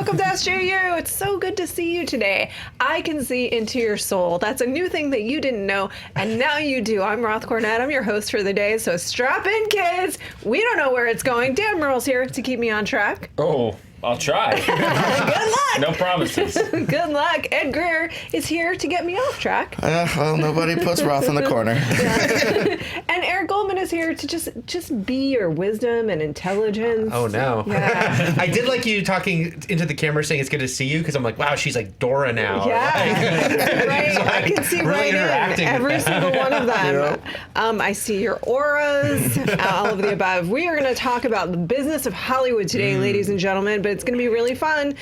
welcome to SJU. It's so good to see you today. I can see into your soul. That's a new thing that you didn't know, and now you do. I'm Roth Cornet. I'm your host for the day, so strap in, kids. We don't know where it's going. Dan Murrell's here to keep me on track. Oh, I'll try. Good luck. No promises. Good luck. Ed Greer is here to get me off track. Well, nobody puts Roth in the corner. And Eric Goldman is here to just be your wisdom and intelligence. Oh, no. Yeah. I did like you talking into the camera saying it's good to see you, because I'm like, wow, she's like Dora now. Yeah. Right. I can see really right interacting in every with them. single one of them. I see your auras, all of the above. We are going to talk about the business of Hollywood today, ladies and gentlemen, but it's going to be really fun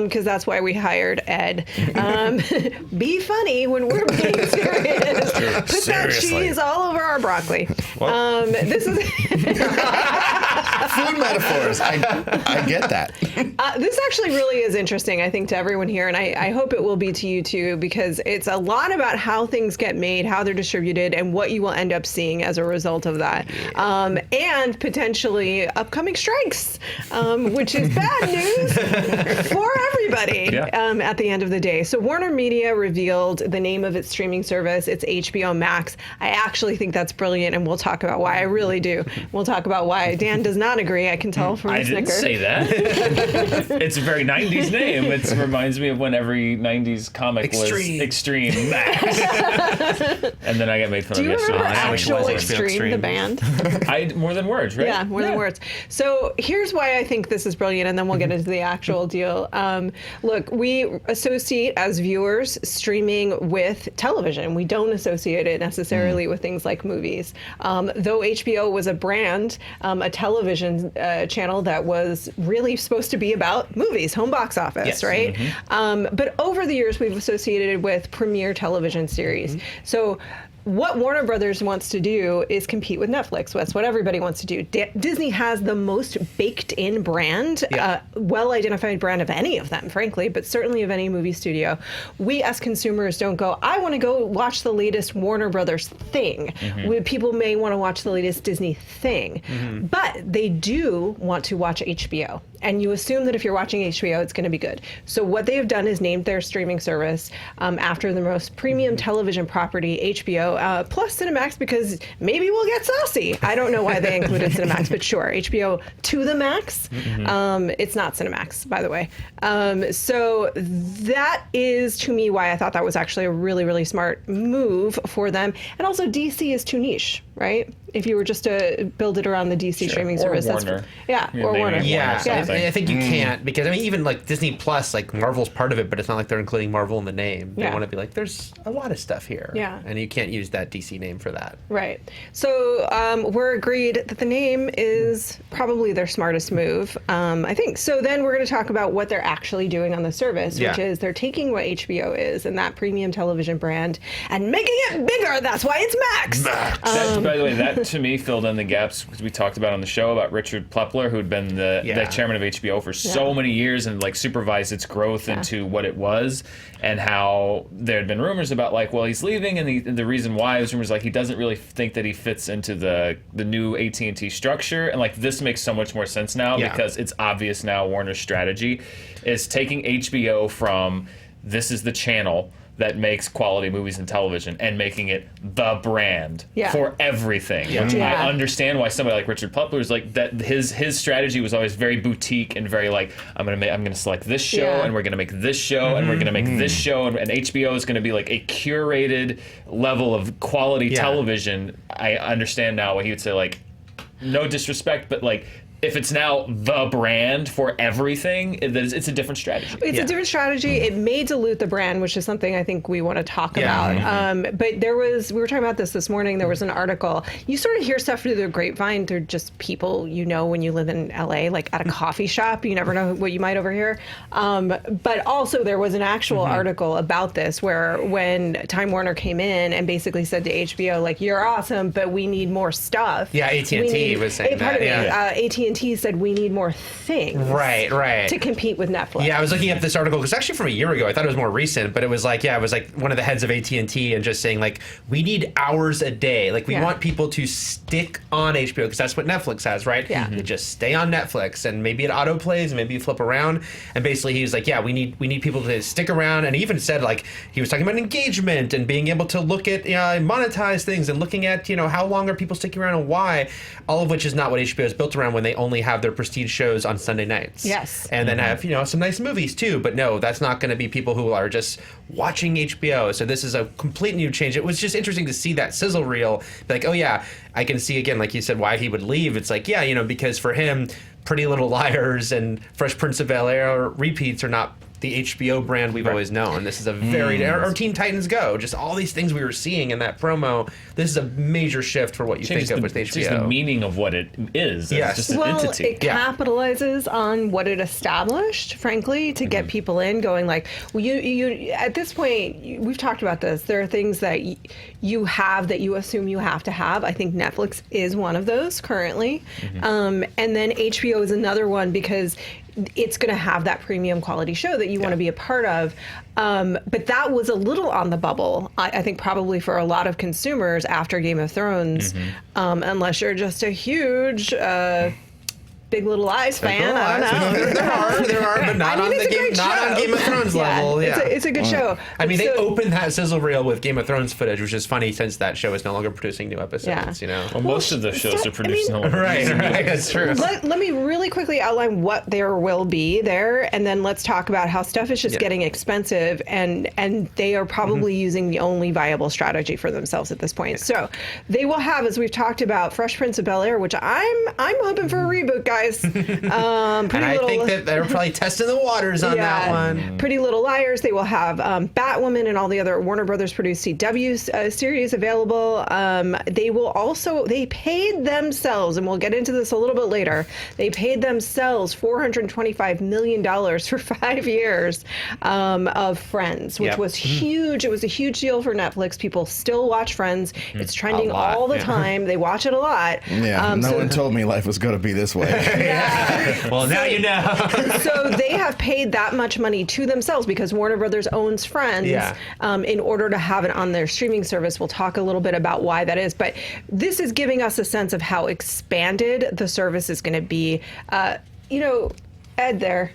because that's why we hired Ed. Be funny when we're being serious. Put that cheese all over our broccoli. This is Food metaphors. I get that. this actually really is interesting, I think, to everyone here, and I hope it will be to you too, because it's a lot about how things get made, how they're distributed, and what you will end up seeing as a result of that. And potentially upcoming strikes, which is bad news for everybody at the end of the day. So Warner Media revealed the name of its streaming service. It's HBO Max. I actually think that's brilliant, and we'll talk about why. I really do. We'll talk about why. Dan does not agree, I can tell from the snicker. I didn't say that. It's a very 90s name. It reminds me of when every 90s comic was Extreme Max. And then I got made fun of yesterday. Do you remember actual Extreme, the band? More than words, right? Yeah, more than words. So here's why I think this is brilliant, and then we'll get into the actual deal. Look, we associate as viewers streaming with television. We don't associate it necessarily with things like movies. Though HBO was a brand, a television channel that was really supposed to be about movies, home box office, right? But over the years, we've associated it with premiere television series. So what Warner Brothers wants to do is compete with Netflix. That's what everybody wants to do. Disney has the most baked-in brand, well-identified brand of any of them, frankly, but certainly of any movie studio. We as consumers don't go, I want to go watch the latest Warner Brothers thing. People may want to watch the latest Disney thing, but they do want to watch HBO. And you assume that if you're watching HBO, it's going to be good. So what they have done is named their streaming service after the most premium television property, HBO, plus Cinemax, because maybe we'll get saucy. I don't know why they included Cinemax, but sure, HBO to the max. It's not Cinemax, by the way. So that is, to me, why I thought that was actually a really, really smart move for them. And also, DC is too niche, right? If you were just to build it around the DC streaming service, Warner. Or Warner. I think you can't, because I mean, even like Disney Plus, like Marvel's part of it, but it's not like they're including Marvel in the name. They want to be like, there's a lot of stuff here, and you can't use that DC name for that. Right. So we're agreed that the name is probably their smartest move, I think. So then we're going to talk about what they're actually doing on the service, which is they're taking what HBO is and that premium television brand and making it bigger. That's why it's Max. By the way, that to me filled in the gaps, because we talked about on the show about Richard Plepler, who'd been the chairman of HBO for so many years and like supervised its growth into what it was, and how there had been rumors about like, well, he's leaving, and the reason why was rumors like he doesn't really think that he fits into the new AT&T structure, and like this makes so much more sense now because it's obvious now Warner's strategy is taking HBO from this is the channel that makes quality movies and television and making it the brand for everything. Which I understand why somebody like Richard Plepler is like that. His strategy was always very boutique and very like, I'm gonna select this show and we're gonna make this show and we're gonna make this show, and HBO is gonna be like a curated level of quality television. I understand now why he would say, like, no disrespect, but like, if it's now the brand for everything, it's a different strategy. It's a different strategy. It may dilute the brand, which is something I think we want to talk about. But we were talking about this morning, there was an article. You sort of hear stuff through the grapevine. They're just people you know when you live in LA, like at a coffee shop. You never know what you might overhear. But also there was an actual article about this where when Time Warner came in and basically said to HBO, like, you're awesome, but we need more stuff. Yeah, AT&T was saying that. AT&T AT&T said we need more things Right. to compete with Netflix. Yeah, I was looking up this article. It's actually from a year ago. I thought it was more recent, but it was like one of the heads of AT&T and just saying, like, we need hours a day. Like, we want people to stick on HBO because that's what Netflix has, right? Yeah. They just stay on Netflix, and maybe it auto plays, and maybe you flip around. And basically, he was like, yeah, we need people to stick around. And he even said, like, he was talking about engagement and being able to look at monetize things and looking at how long are people sticking around and why. All of which is not what HBO is built around when they only have their prestige shows on Sunday nights. Yes. And then have some nice movies too. But no, that's not going to be people who are just watching HBO. So this is a complete new change. It was just interesting to see that sizzle reel. Like, oh yeah, I can see again, like you said, why he would leave. It's like, yeah, because for him, Pretty Little Liars and Fresh Prince of Bel-Air repeats are not the HBO brand we've always known. This is a very or Teen Titans Go, just all these things we were seeing in that promo. This is a major shift for what you think of with HBO. Just the meaning of what it is. Yes. It's just an entity. It capitalizes on what it established, frankly, to get people in, going like, well, you at this point, we've talked about this. There are things that you have that you assume you have to have. I think Netflix is one of those currently, and then HBO is another one because it's going to have that premium quality show that you want to be a part of. But that was a little on the bubble, I think probably for a lot of consumers after Game of Thrones, unless you're just a huge Big Little Lies fan. I don't know. There are, but not on Game of Thrones level. Yeah. It's a good show. I mean, they opened that sizzle reel with Game of Thrones footage, which is funny since that show is no longer producing new episodes. Well, most of the shows are producing. Right, that's true. Let me really quickly outline what there will be there, and then let's talk about how stuff is just getting expensive, and they are probably using the only viable strategy for themselves at this point. So they will have, as we've talked about, Fresh Prince of Bel-Air, which I'm hoping for a reboot, guys. And I think that they're probably testing the waters on that one. Pretty Little Liars. They will have Batwoman and all the other Warner Brothers produced CW series available. They paid themselves, and we'll get into this a little bit later, they paid themselves $425 million for 5 years of Friends, which was huge. It was a huge deal for Netflix. People still watch Friends. It's trending all the time. They watch it a lot. Yeah, no one told me life was going to be this way. Well, now you know. So they have paid that much money to themselves because Warner Brothers owns Friends in order to have it on their streaming service. We'll talk a little bit about why that is. But this is giving us a sense of how expanded the service is going to be. Ed there.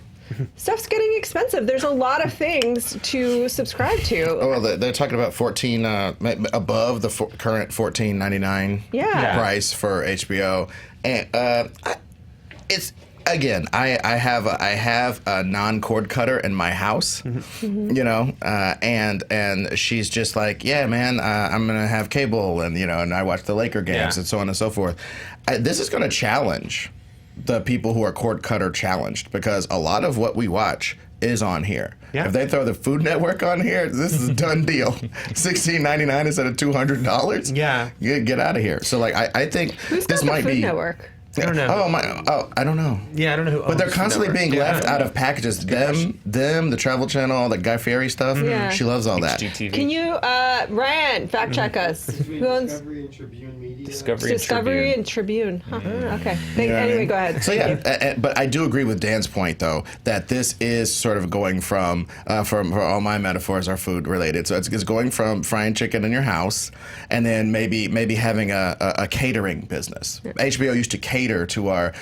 Stuff's getting expensive. There's a lot of things to subscribe to. Oh, well, they're talking about 14 above the current $14.99 price for HBO, and it's again. I have a non-cord cutter in my house, and she's just like, yeah, man, I'm gonna have cable, and and I watch the Laker games and so on and so forth. This is gonna challenge the people who are cord cutter challenged because a lot of what we watch is on here. Yeah. If they throw the Food Network on here, this is a done deal. $16.99 instead of $200. Yeah, get out of here. So I think this might be Food Network. I don't know. I don't know. Yeah, I don't know who. But they're constantly being left out of packages. Them, the Travel Channel, all the Guy Fieri stuff. Yeah. She loves all that. HGTV. Can you, Ryan, fact check us? Who owns Discovery and Tribune Media? Discovery and Tribune. Huh. Okay. Anyway, go ahead. So but I do agree with Dan's point though that this is sort of going from for all my metaphors are food related. So it's going from frying chicken in your house, and then maybe having a catering business. HBO used to cater to our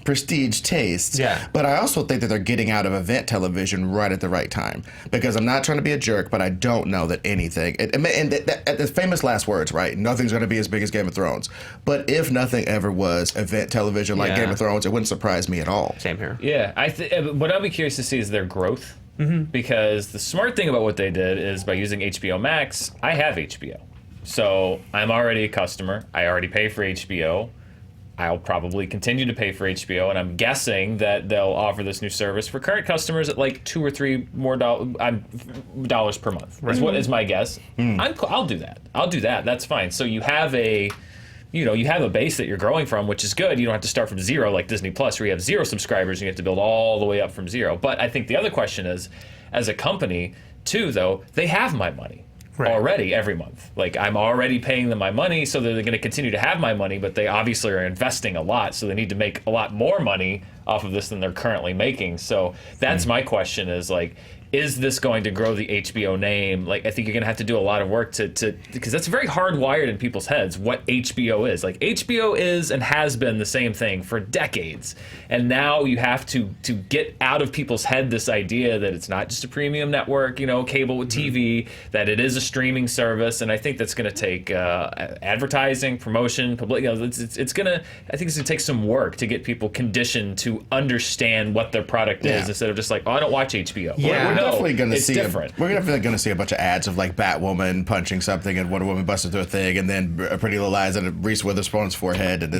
prestige tastes. Yeah. But I also think that they're getting out of event television right at the right time because I'm not trying to be a jerk, but I don't know that anything. And the famous last words, right? Nothing's going to be as big as Game of Thrones. But if nothing ever was event television like Game of Thrones, it wouldn't surprise me at all. Same here. Yeah. What I'll be curious to see is their growth because the smart thing about what they did is by using HBO Max, I have HBO. So I'm already a customer. I already pay for HBO. I'll probably continue to pay for HBO, and I'm guessing that they'll offer this new service for current customers at like $2 or $3 more dollars per month. Right. Is what is my guess. I'll do that. I'll do that. That's fine. So you have a base that you're growing from, which is good. You don't have to start from zero like Disney Plus, where you have 0 subscribers and you have to build all the way up from 0. But I think the other question is, as a company, too, though, they have my money. already every month. Like, I'm already paying them my money, so they're going to continue to have my money, but they obviously are investing a lot, so they need to make a lot more money off of this than they're currently making. So that's my question is, like, is this going to grow the HBO name? Like, I think you're going to have to do a lot of work to because that's very hardwired in people's heads what HBO is. Like, HBO is and has been the same thing for decades. And now you have to get out of people's head this idea that it's not just a premium network, cable with TV, that it is a streaming service. And I think that's going to take advertising, promotion, public. It's going to, I think it's going to take some work to get people conditioned to understand what their product is instead of just like, oh, I don't watch HBO. Yeah. We're definitely going to see different. We're definitely going to see a bunch of ads of like Batwoman punching something and Wonder Woman busting through a thing, and then a Pretty Little Lies and Reese Witherspoon's forehead, and a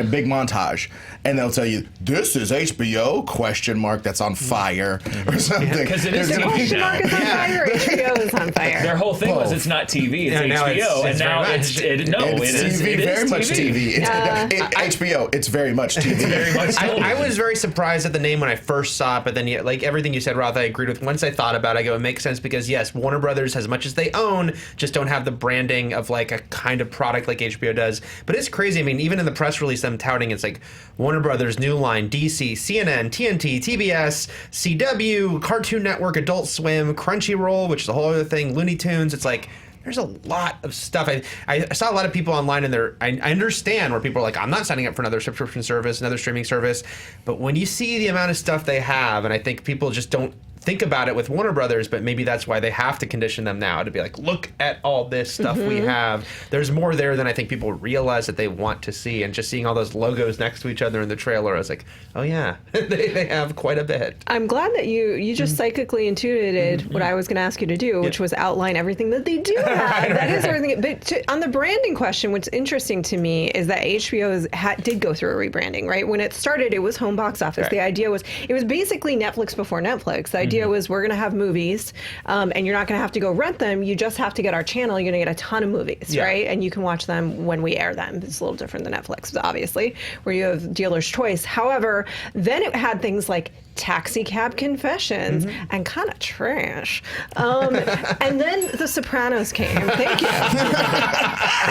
big montage, and they'll tell you this is HBO ? That's on fire or something. Because it is The question mark is on fire. Or HBO is on fire. Their whole thing was it's not TV, it's HBO, and now it's TV, very much TV. HBO, it's very much TV. Very much TV. I was very surprised at the name when I first saw it, but then like everything you said, Roth, I agreed with. Once I thought about it, I go, it makes sense because yes, Warner Brothers, as much as they own, just don't have the branding of like a kind of product like HBO does. But it's crazy. I mean, even in the press release, them touting it's like Warner Brothers, New Line, DC, CNN, TNT, TBS, CW, Cartoon Network, Adult Swim, Crunchyroll, which is a whole other thing, Looney Tunes. It's like there's a lot of stuff. I saw a lot of people online, and I understand where people are like, I'm not signing up for another subscription service, another streaming service. But when you see the amount of stuff they have, and I think people just don't think about it with Warner Brothers, but maybe that's why they have to condition them now to be like, look at all this stuff we have. There's more there than I think people realize that they want to see. And just seeing all those logos next to each other in the trailer, I was like, oh yeah, they have quite a bit. I'm glad that you just psychically intuited what I was going to ask you to do, which was outline everything that they do have. That is everything. But on the branding question, what's interesting to me is that HBO did go through a rebranding, right? When it started, it was home box office. Right. The idea was, it was basically Netflix before Netflix. The idea was, we're going to have movies, and you're not going to have to go rent them. You just have to get our channel. You're going to get a ton of movies, right? And you can watch them when we air them. It's a little different than Netflix, obviously, where you have dealer's choice. However, then it had things like Taxi Cab Confessions and kind of trash. And then The Sopranos came. Thank you.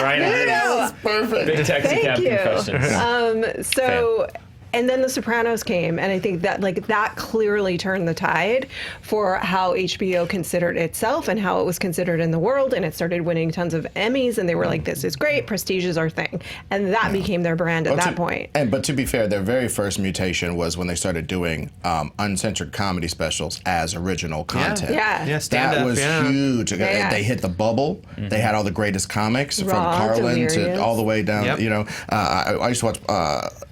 Right. Perfect. Big Taxi Cab Confessions. And then The Sopranos came, and I think that that clearly turned the tide for how HBO considered itself and how it was considered in the world, and it started winning tons of Emmys, and they were like, this is great, prestige is our thing. And that became their brand at that point. But to be fair, their very first mutation was when they started doing uncensored comedy specials as original content. That was huge. They hit the bubble. They had all the greatest comics from Carlin to all the way down. I used to watch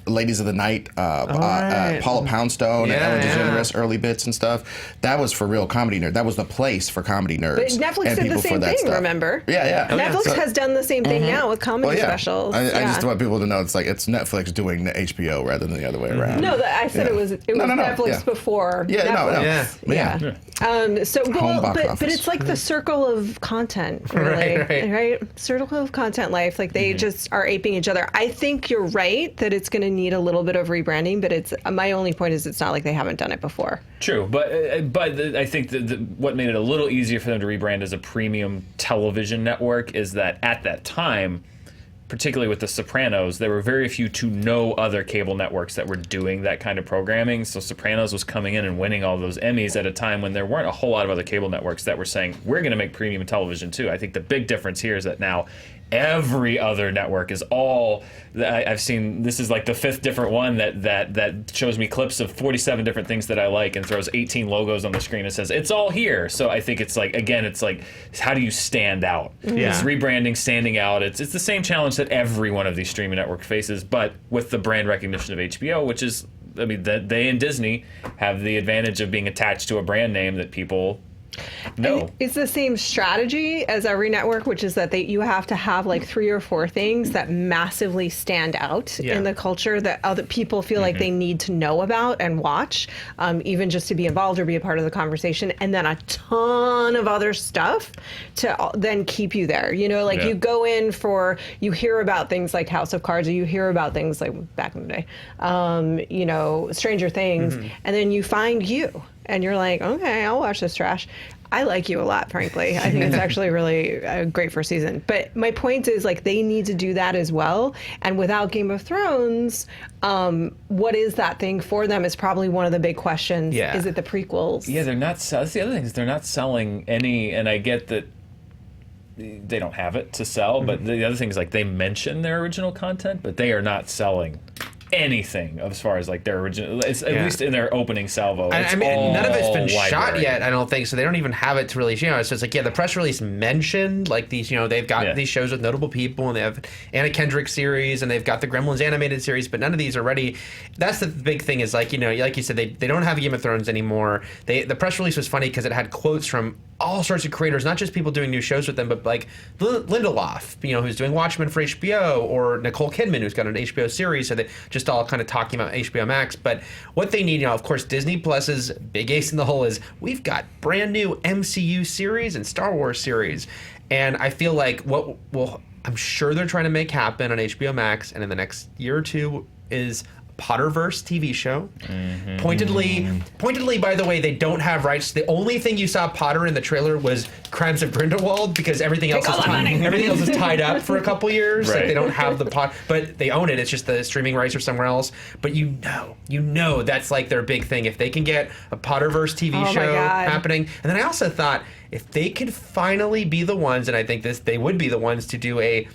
Ladies of the Night, Paula Poundstone, and Ellen DeGeneres, early bits and stuff. That was for real comedy nerds. That was the place for comedy nerds. But Netflix did the same thing, remember? Netflix has done the same thing now with comedy specials. I just want people to know it's Netflix doing the HBO rather than the other way around. No, I said it was Netflix before Netflix. But it's like the circle of content, really, right? Circle of content life. Like they just are aping each other. I think you're right that it's going to need a little bit of rebranding, but it's my only point is it's not like they haven't done it before. True, but I think what made it a little easier for them to rebrand as a premium television network is that at that time, particularly with The Sopranos, there were very few to no other cable networks that were doing that kind of programming. So Sopranos was coming in and winning all those Emmys at a time when there weren't a whole lot of other cable networks that were saying, we're going to make premium television too. I think the big difference here is that now every other network is all. I've seen this is like the 5th different one that shows me clips of 47 different things that I like and throws 18 logos on the screen and says it's all here. So I think it's like, again, it's like, how do you stand out? It's rebranding, standing out. It's the same challenge that every one of these streaming networks faces, but with the brand recognition of HBO, which is, I mean, they and Disney have the advantage of being attached to a brand name that people know. And it's the same strategy as every network, which is that you have to have like 3 or 4 things that massively stand out in the culture that other people feel like they need to know about and watch, even just to be involved or be a part of the conversation, and then a ton of other stuff to then keep you there. You know, like you go in you hear about things like House of Cards, or you hear about things like back in the day, you know, Stranger Things, and then you find you. And you're like, okay, I'll watch this trash. I like you a lot, frankly. I think it's actually really a great first season. But my point is, like, they need to do that as well. And without Game of Thrones, what is that thing for them is probably one of the big questions. Yeah. Is it the prequels? Yeah, they're not. That's the other thing, is they're not selling any. And I get that they don't have it to sell, but the other thing is, like, they mention their original content, but they are not selling anything as far as, like, their original. It's at least in their opening salvo. I mean, none of it's been library. shot yet, I don't think, so they don't even have it to release. So it's like, the press release mentioned, like, these, they've got these shows with notable people, and they have Anna Kendrick series, and they've got the Gremlins animated series, but none of these are ready. That's the big thing, is, like, like you said, they don't have Game of Thrones anymore. The press release was funny because it had quotes from all sorts of creators, not just people doing new shows with them, but like Lindelof, who's doing Watchmen for HBO, or Nicole Kidman, who's got an HBO series. So they just all kind of talking about HBO Max. But what they need, of course, Disney Plus's big ace in the hole is we've got brand new MCU series and Star Wars series. And I feel like I'm sure they're trying to make happen on HBO Max and in the next year or two is Potterverse TV show. Pointedly, by the way, they don't have rights. The only thing you saw Potter in the trailer was Crimes of Grindelwald, because everything else is tied up for a couple years. Right. Like, they don't have the pot, but they own it. It's just the streaming rights are somewhere else. But that's like their big thing. If they can get a Potterverse TV show happening, and then I also thought if they could finally be the ones, and I think they would be the ones to do a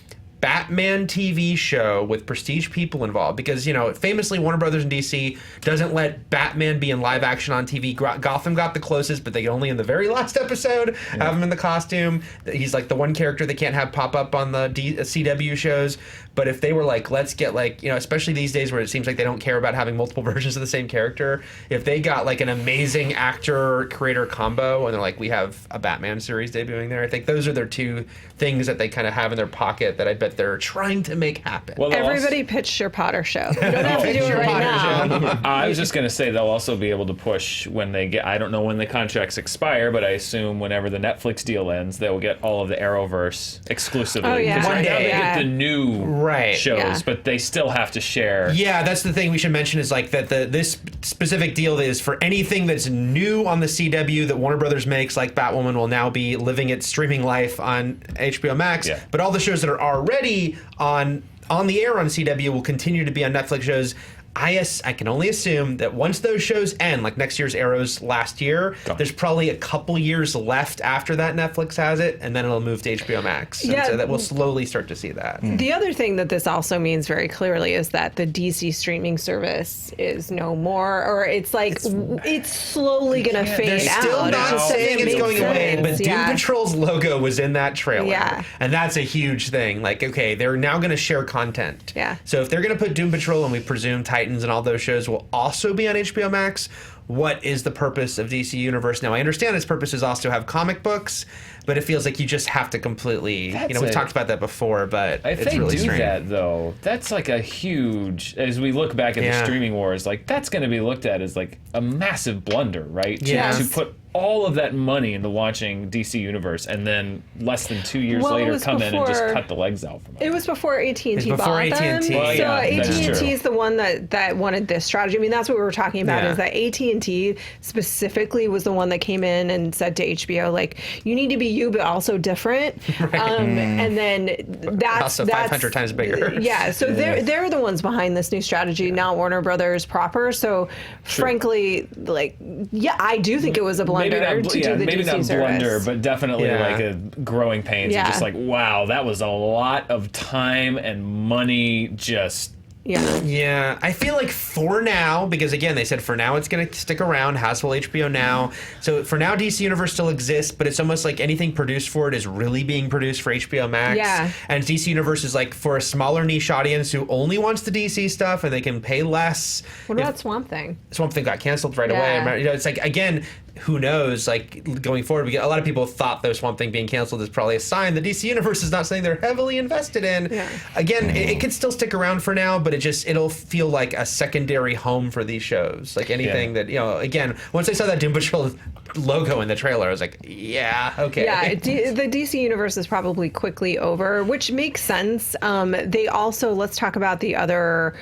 Batman TV show with prestige people involved, because famously Warner Brothers and DC doesn't let Batman be in live action on TV. Gotham got the closest, but they only in the very last episode have him in the costume. He's like the one character they can't have pop up on the CW shows. But if they were like, let's get especially these days where it seems like they don't care about having multiple versions of the same character, if they got like an amazing actor-creator combo and they're like, we have a Batman series debuting there, I think those are their two things that they kind of have in their pocket that I bet they're trying to make happen. Well, everybody pitch your Potter show. You don't have to do it right now. I was just going to say they'll also be able to push when they get, I don't know when the contracts expire, but I assume whenever the Netflix deal ends, they will get all of the Arrowverse exclusively. Oh, yeah. One day, they get the new shows, but they still have to share. Yeah, that's the thing we should mention, is like that this specific deal is for anything that's new on the CW that Warner Brothers makes, like Batwoman will now be living its streaming life on HBO Max. Yeah. But all the shows that are already on the air on CW will continue to be on Netflix shows. I can only assume that once those shows end, like next year's Arrow's last year, there's probably a couple years left after that Netflix has it, and then it'll move to HBO Max. Yeah. And so that we'll slowly start to see that. The other thing that this also means very clearly is that the DC streaming service is no more, or it's like it's slowly going to fade out. They're still not saying it's going away, but Doom Patrol's logo was in that trailer. Yeah. And that's a huge thing. Like, okay, they're now going to share content. Yeah. So if they're going to put Doom Patrol, and we presume Titans and all those shows will also be on HBO Max, what is the purpose of DC Universe? Now, I understand its purpose is also to have comic books, but it feels like you just have to completely, we've talked about that before, but if it's they really do strange. that, though, that's like a huge, as we look back at the streaming wars, like that's going to be looked at as like a massive blunder, right? To put all of that money into launching DC Universe, and then less than 2 years later come in and just cut the legs out from it. It was before AT&T bought them. Well, so AT&T is the one that wanted this strategy. I mean, that's what we were talking about, is that AT&T specifically was the one that came in and said to HBO, like, you need to be you, but also different. And then that's 500 times bigger. Yeah, so they're the ones behind this new strategy, not Warner Brothers proper. So frankly, like, I do think it was a blunder to do the maybe DC not service. blunder, but definitely like a growing pains. And just like, wow, that was a lot of time and money just. Yeah, I feel like for now, because again, they said for now it's going to stick around, Haswell HBO Now. So for now, DC Universe still exists, but it's almost like anything produced for it is really being produced for HBO Max. Yeah. And DC Universe is like for a smaller niche audience who only wants the DC stuff and they can pay less. What about Swamp Thing? Swamp Thing got canceled right away. It's like, again, who knows, like going forward, a lot of people thought the Swamp Thing being canceled is probably a sign the DC Universe is not something they're heavily invested in. Again, it could still stick around for now, but it'll feel like a secondary home for these shows. Like anything that, again, once I saw that Doom Patrol logo in the trailer. I was like, yeah, okay. Yeah, the DC universe is probably quickly over, which makes sense. They also, let's talk about the other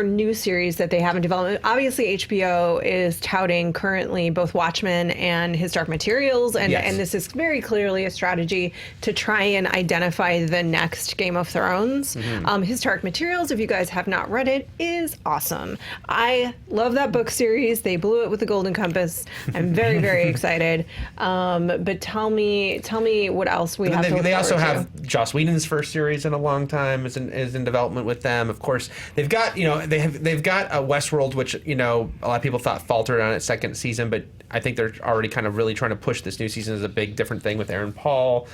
new series that they have in development. Obviously, HBO is touting currently both Watchmen and His Dark Materials, and this is very clearly a strategy to try and identify the next Game of Thrones. His Dark Materials, if you guys have not read it, is awesome. I love that book series. They blew it with the Golden Compass. I'm very, very excited. But tell me what else we have to look They also forward have Joss Whedon's first series in a long time is in development with them. Of course, they've got they've got Westworld, which a lot of people thought faltered on its second season, but I think they're already kind of really trying to push this new season as a big different thing with Aaron Paul.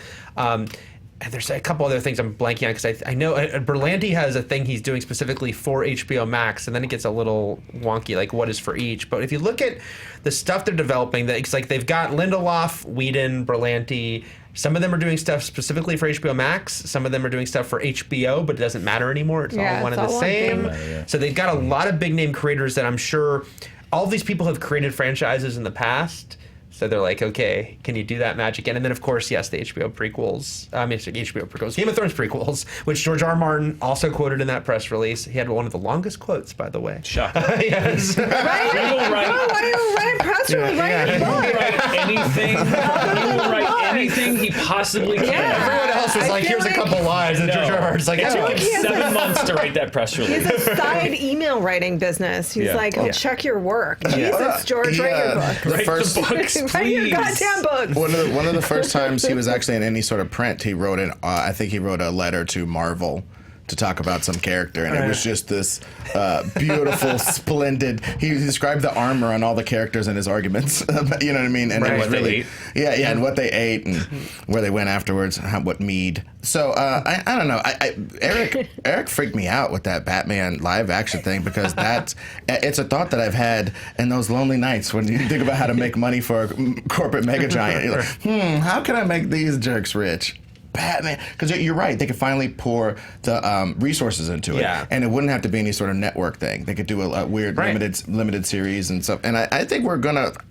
And there's a couple other things I'm blanking on because I know Berlanti has a thing he's doing specifically for HBO Max, and then it gets a little wonky, like what is for each. But if you look at the stuff they're developing, it's like they've got Lindelof, Whedon, Berlanti. Some of them are doing stuff specifically for HBO Max. Some of them are doing stuff for HBO, but it doesn't matter anymore. It's all one and the same. So they've got a lot of big name creators that I'm sure all these people have created franchises in the past. So they're like, okay, can you do that magic again? And then, of course, yes, the HBO prequels. HBO prequels. Game of Thrones prequels, which George R. R. Martin also quoted in that press release. He had one of the longest quotes, by the way. Shocking. Yes. He will why do you write a press release? He will write anything. He will write anything he possibly can. Everyone else was like, here's a couple lines. And George R. R. Martin's like, it took him He has 7 months to write that press release. He has a side email writing business. He's like, I'll check your work. Jesus, George, write your book. The Write first, the books, Write your please. goddamn books. one of the first times he was actually in any sort of print, he wrote I think he wrote a letter to Marvel to talk about some character, and it was just this beautiful, splendid. He described the armor on all the characters in his arguments. You know what I mean? And it was really, and what they ate and where they went afterwards, what mead. So I don't know. Eric freaked me out with that Batman live action thing because it's a thought that I've had in those lonely nights when you think about how to make money for a corporate mega giant. You're like, how can I make these jerks rich? Batman, because you're right, they could finally pour the resources into it, and it wouldn't have to be any sort of network thing. They could do a weird limited series and stuff. And I think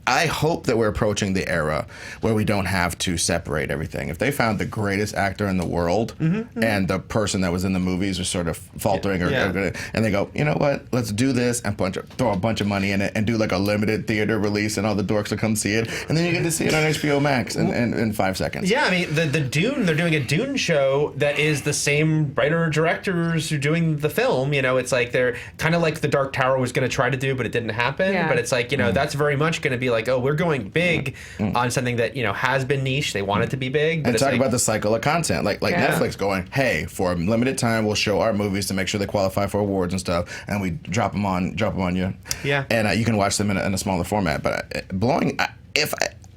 I hope that we're approaching the era where we don't have to separate everything. If they found the greatest actor in the world and the person that was in the movies was sort of faltering and they go, you know what, let's do this and throw a bunch of money in it and do like a limited theater release and all the dorks will come see it, and then you get to see it on HBO Max in 5 seconds. Yeah, I mean the Dune, they're doing a Dune show that is the same writer directors who are doing the film. It's like they're kind of like the Dark Tower was going to try to do, but it didn't happen. But it's like that's very much going to be like, oh, we're going big on something that has been niche. They want it to be big. But and talk about the cycle of content, like Netflix going, hey, for a limited time, we'll show our movies to make sure they qualify for awards and stuff, and we drop them on you. Yeah, and you can watch them in a smaller format. But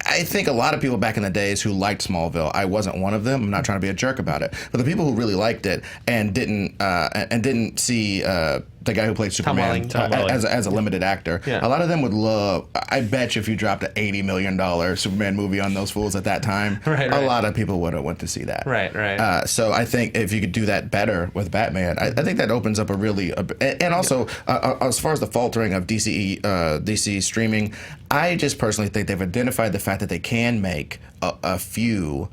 I think a lot of people back in the days who liked Smallville, I wasn't one of them. I'm not trying to be a jerk about it, but the people who really liked it and didn't see the guy who played Superman as a limited actor, a lot of them would love. I bet you if you dropped an $80 million Superman movie on those fools at that time, a lot of people would have went to see that. Right. So I think if you could do that better with Batman, I think that opens up and also as far as the faltering of DC streaming, I just personally think they've identified the fact that they can make a few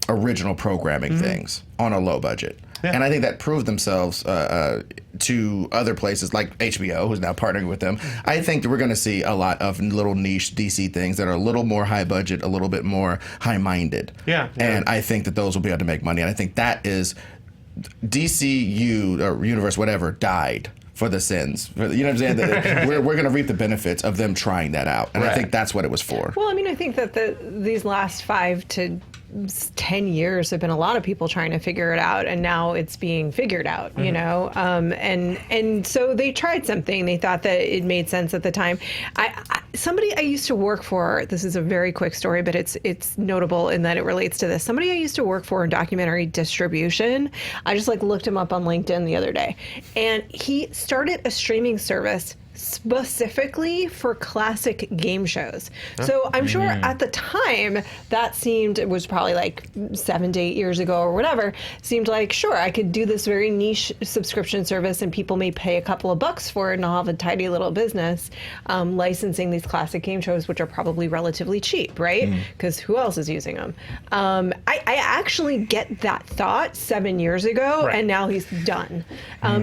original programming things on a low budget. Yeah. And I think that proved themselves to other places like HBO, who's now partnering with them. I think that we're going to see a lot of little niche DC things that are a little more high budget, a little bit more high-minded. Yeah. And I think that those will be able to make money. And I think that is DCU or universe, whatever, died for the sins. You know what I'm saying? We're going to reap the benefits of them trying that out. And I think that's what it was for. Well, I mean, I think that these last 5 to 10 years have been a lot of people trying to figure it out, and now it's being figured out, and so they tried something. They thought that it made sense at the time. Somebody I used to work for, this is a very quick story, but it's notable in that it relates to this. Somebody I used to work for in documentary distribution, I just looked him up on LinkedIn the other day, and he started a streaming service specifically for classic game shows. So I'm sure at the time that seemed, it was probably like 7 to 8 years ago or whatever, seemed like, sure, I could do this very niche subscription service and people may pay a couple of bucks for it and I'll have a tidy little business licensing these classic game shows, which are probably relatively cheap, right? Because who else is using them? I actually get that thought 7 years ago, and now he's done.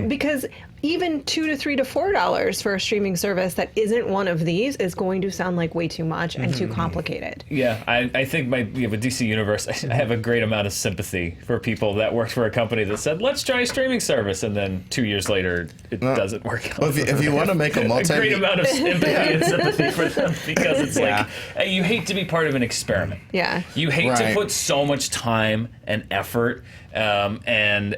Because even $2 to $3 to $4 for a streaming service that isn't one of these is going to sound like way too much and too complicated. Yeah, I think with DC Universe, I have a great amount of sympathy for people that worked for a company that said, let's try a streaming service, and then 2 years later, it doesn't work out. Well, if you want to make a great amount of sympathy and sympathy for them, because it's like, you hate to be part of an experiment. Yeah. You hate to put so much time and effort and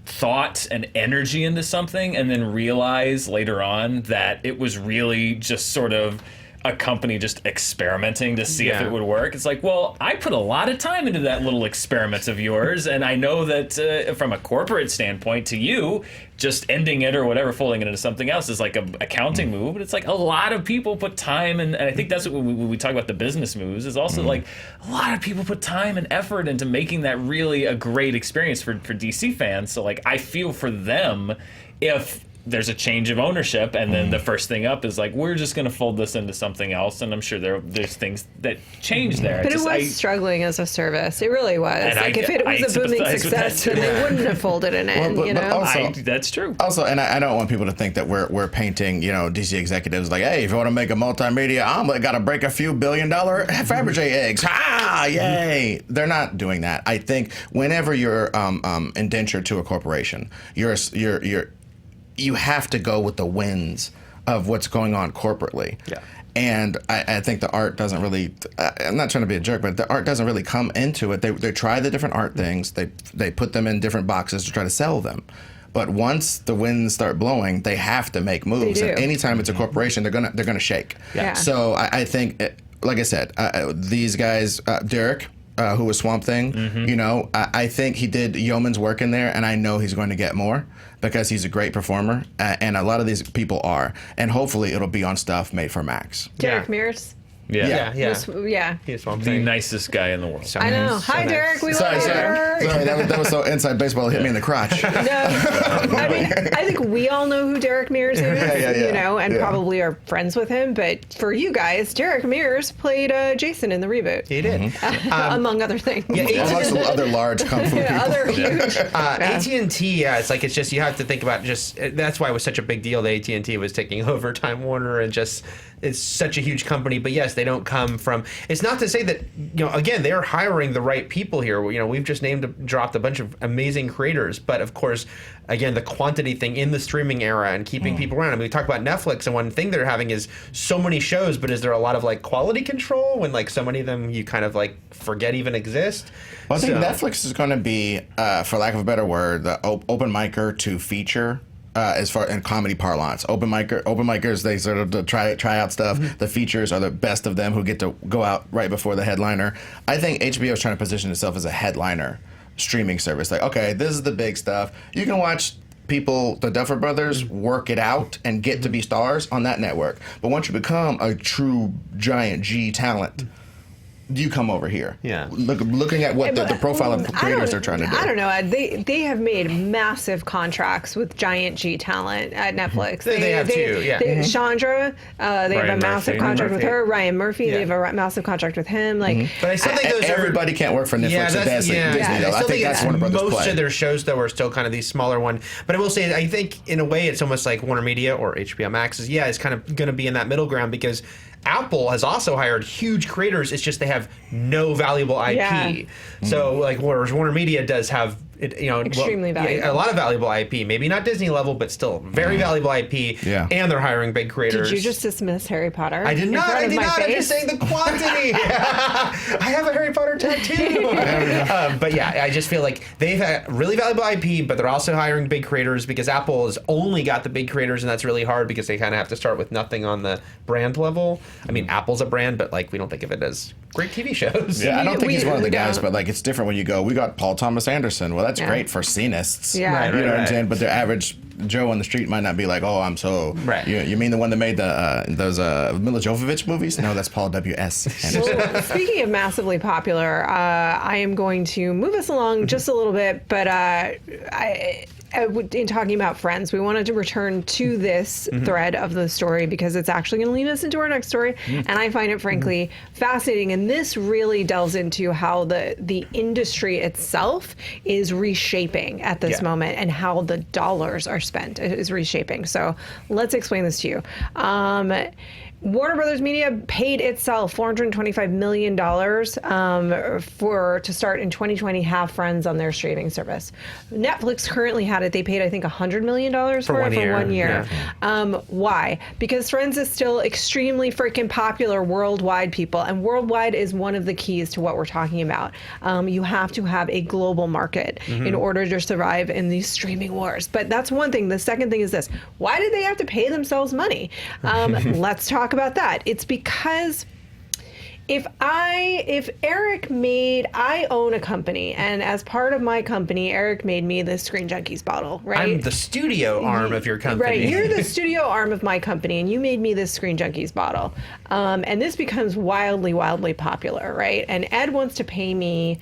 thought and energy into something and then realize later on that it was really just sort of a company just experimenting to see if it would work. It's like, well, I put a lot of time into that little experiment of yours, and I know that from a corporate standpoint to you, just ending it or whatever, folding it into something else is like a accounting move, but it's like a lot of people put time and I think that's what when we talk about the business moves is also like a lot of people put time and effort into making that really a great experience for DC fans. So like I feel for them if there's a change of ownership and then the first thing up is like, we're just going to fold this into something else. And I'm sure there's things that change there. But it was struggling as a service. It really was. Like if it was a booming success, then they wouldn't have folded it in, but also, that's true. Also, and I don't want people to think that we're painting, DC executives like, hey, if you want to make a multimedia omelet, got to break a few $1 billion Fabergé eggs. Yay. They're not doing that. I think whenever you're indentured to a corporation, you have to go with the winds of what's going on corporately. Yeah. And I think the art doesn't really, I'm not trying to be a jerk, but the art doesn't really come into it. They try the different art things. They put them in different boxes to try to sell them. But once the winds start blowing, they have to make moves. And anytime it's a corporation, they're gonna shake. Yeah. So I think, like I said, these guys, Derek, who was Swamp Thing, I think he did yeoman's work in there, and I know he's going to get more because he's a great performer, and a lot of these people are, and hopefully it'll be on stuff made for Max. Derek Mears. Yeah. He's Swamp The Thing. nicest guy in the world. I know. Hi, Derek. We love you. Sorry, that was so inside baseball. It hit me in the crotch. No, I mean, I think we all know who Derek Mears is, and probably are friends with him. But for you guys, Derek Mears played Jason in the reboot. He did. Among other things. Among some other large kung fu people. Other huge. AT&T, it's just you have to think about that's why it was such a big deal that AT&T was taking over Time Warner and just it's such a huge company. But yes, they don't come from. It's not to say that again they're hiring the right people here. We've just dropped a bunch of amazing creators, but of course, again the quantity thing in the streaming era and keeping people around. I mean, we talk about Netflix, and one thing they're having is so many shows, but is there a lot of quality control when so many of them you kind of forget even exist? Well, I think Netflix is going to be, for lack of a better word, the open micer to feature. As far in comedy parlance, open micers, they sort of try out stuff. The features are the best of them who get to go out right before the headliner. I think HBO is trying to position itself as a headliner streaming service. Okay, this is the big stuff. You can watch the Duffer Brothers work it out and get to be stars on that network. But once you become a true giant G talent, you come over here. Yeah. Looking at what the profile of creators they're trying to do. I don't know. They have made massive contracts with giant G talent at Netflix. They have too. Yeah. Chandra, they have a massive contract with her. Ryan Murphy, they have a massive contract with him. But I still think everybody can't work for Netflix or Disney. Though. I think that's Warner Brothers most play. of their shows though are still kind of these smaller one. But I will say, I think in a way it's almost like Warner Media or HBO Max is kind of going to be in that middle ground because Apple has also hired huge creators. It's just they have no valuable IP. Yeah. So whereas Warner Media does have extremely valuable. A lot of valuable IP. Maybe not Disney level, but still very valuable IP. Yeah. And they're hiring big creators. Did you just dismiss Harry Potter? I did not. I'm just saying the quantity. I have a Harry Potter tattoo. But yeah, I just feel like they've had really valuable IP, but they're also hiring big creators because Apple has only got the big creators, and that's really hard because they kind of have to start with nothing on the brand level. I mean, Apple's a brand, but we don't think of it as great TV shows. Yeah, I don't think he's one of the guys, but it's different when you go, we got Paul Thomas Anderson. Well, that's great for scenists. Yeah. You know what I'm saying? But the average Joe on the street might not be like, oh, I'm so. Right. You mean the one that made those Mila Jovovich movies? No, that's Paul W.S. Well, speaking of massively popular, I am going to move us along just a little bit, but in talking about Friends, we wanted to return to this thread of the story because it's actually going to lead us into our next story, and I find it frankly fascinating. And this really delves into how the industry itself is reshaping at this moment, and how the dollars are spent is reshaping. So let's explain this to you. Warner Brothers Media paid itself $425 million to start in 2020 have Friends on their streaming service. Netflix currently had it. They paid, I think, $100 million for 1 year. Yeah. Why? Because Friends is still extremely freaking popular worldwide, people. And worldwide is one of the keys to what we're talking about. You have to have a global market in order to survive in these streaming wars. But that's one thing. The second thing is this. Why did they have to pay themselves money? Let's talk about that. It's because if Eric I own a company, and as part of my company, Eric made me the Screen Junkies bottle, right? I'm the studio arm of your company. Right, you're the studio arm of my company, and you made me this Screen Junkies bottle. And this becomes wildly, wildly popular, right? And Ed wants to pay me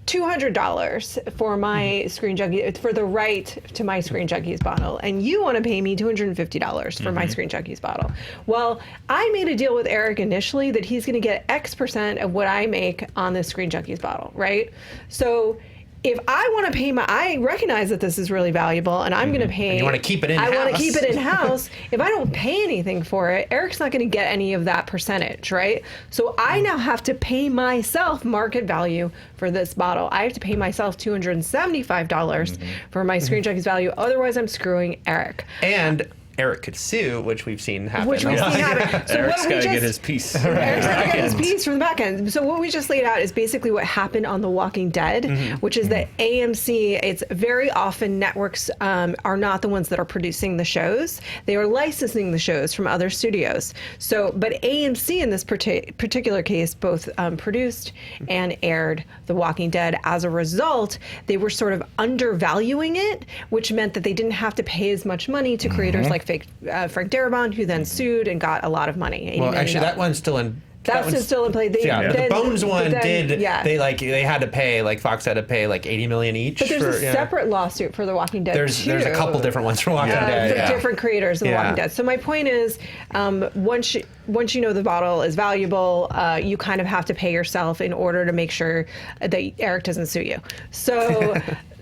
$200 for my Screen Junkies, for the right to my Screen Junkies bottle, and you want to pay me $250 for my Screen Junkies bottle. Well, I made a deal with Eric initially that he's going to get X% of what I make on this Screen Junkies bottle, right? So if I want to pay I recognize that this is really valuable, and I'm going to pay. And you want to keep it in-house. I want to keep it in-house. If I don't pay anything for it, Eric's not going to get any of that percentage, right? So I now have to pay myself market value for this bottle. I have to pay myself $275 for my Screen Junkies value. Otherwise, I'm screwing Eric. And Eric could sue, which we've seen happen. So Eric's got to get his piece. Eric's got to get his piece from the back end. So what we just laid out is basically what happened on The Walking Dead, which is that AMC, it's very often networks are not the ones that are producing the shows. They are licensing the shows from other studios. So, but AMC in this particular case both produced and aired The Walking Dead. As a result, they were sort of undervaluing it, which meant that they didn't have to pay as much money to creators like Frank Darabont, who then sued and got a lot of money. Well, actually, that one's still in. That's still in play. The Bones one did. Yeah. They had to pay, like Fox had to pay like $80 million each. But there's a separate lawsuit for The Walking Dead. There's a couple different ones for Walking Dead. For different creators of The Walking Dead. So my point is, once you know the bottle is valuable, you kind of have to pay yourself in order to make sure that Eric doesn't sue you. So.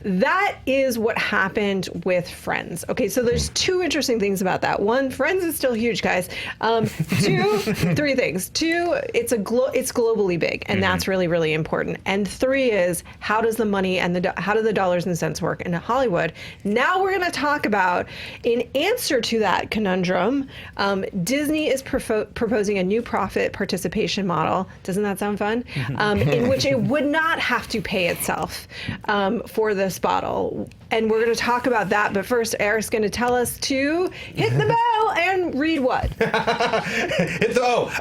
That is what happened with Friends. Okay, so there's two interesting things about that. One, Friends is still huge, guys. Two, three things. Two, it's globally big, and that's really, really important. And three is, how does the money and how do the dollars and cents work in Hollywood? Now we're going to talk about, in answer to that conundrum, Disney is proposing a new profit participation model. Doesn't that sound fun? In which it would not have to pay itself for this bottle. And we're going to talk about that. But first, Eric's going to tell us to hit the bell and read what?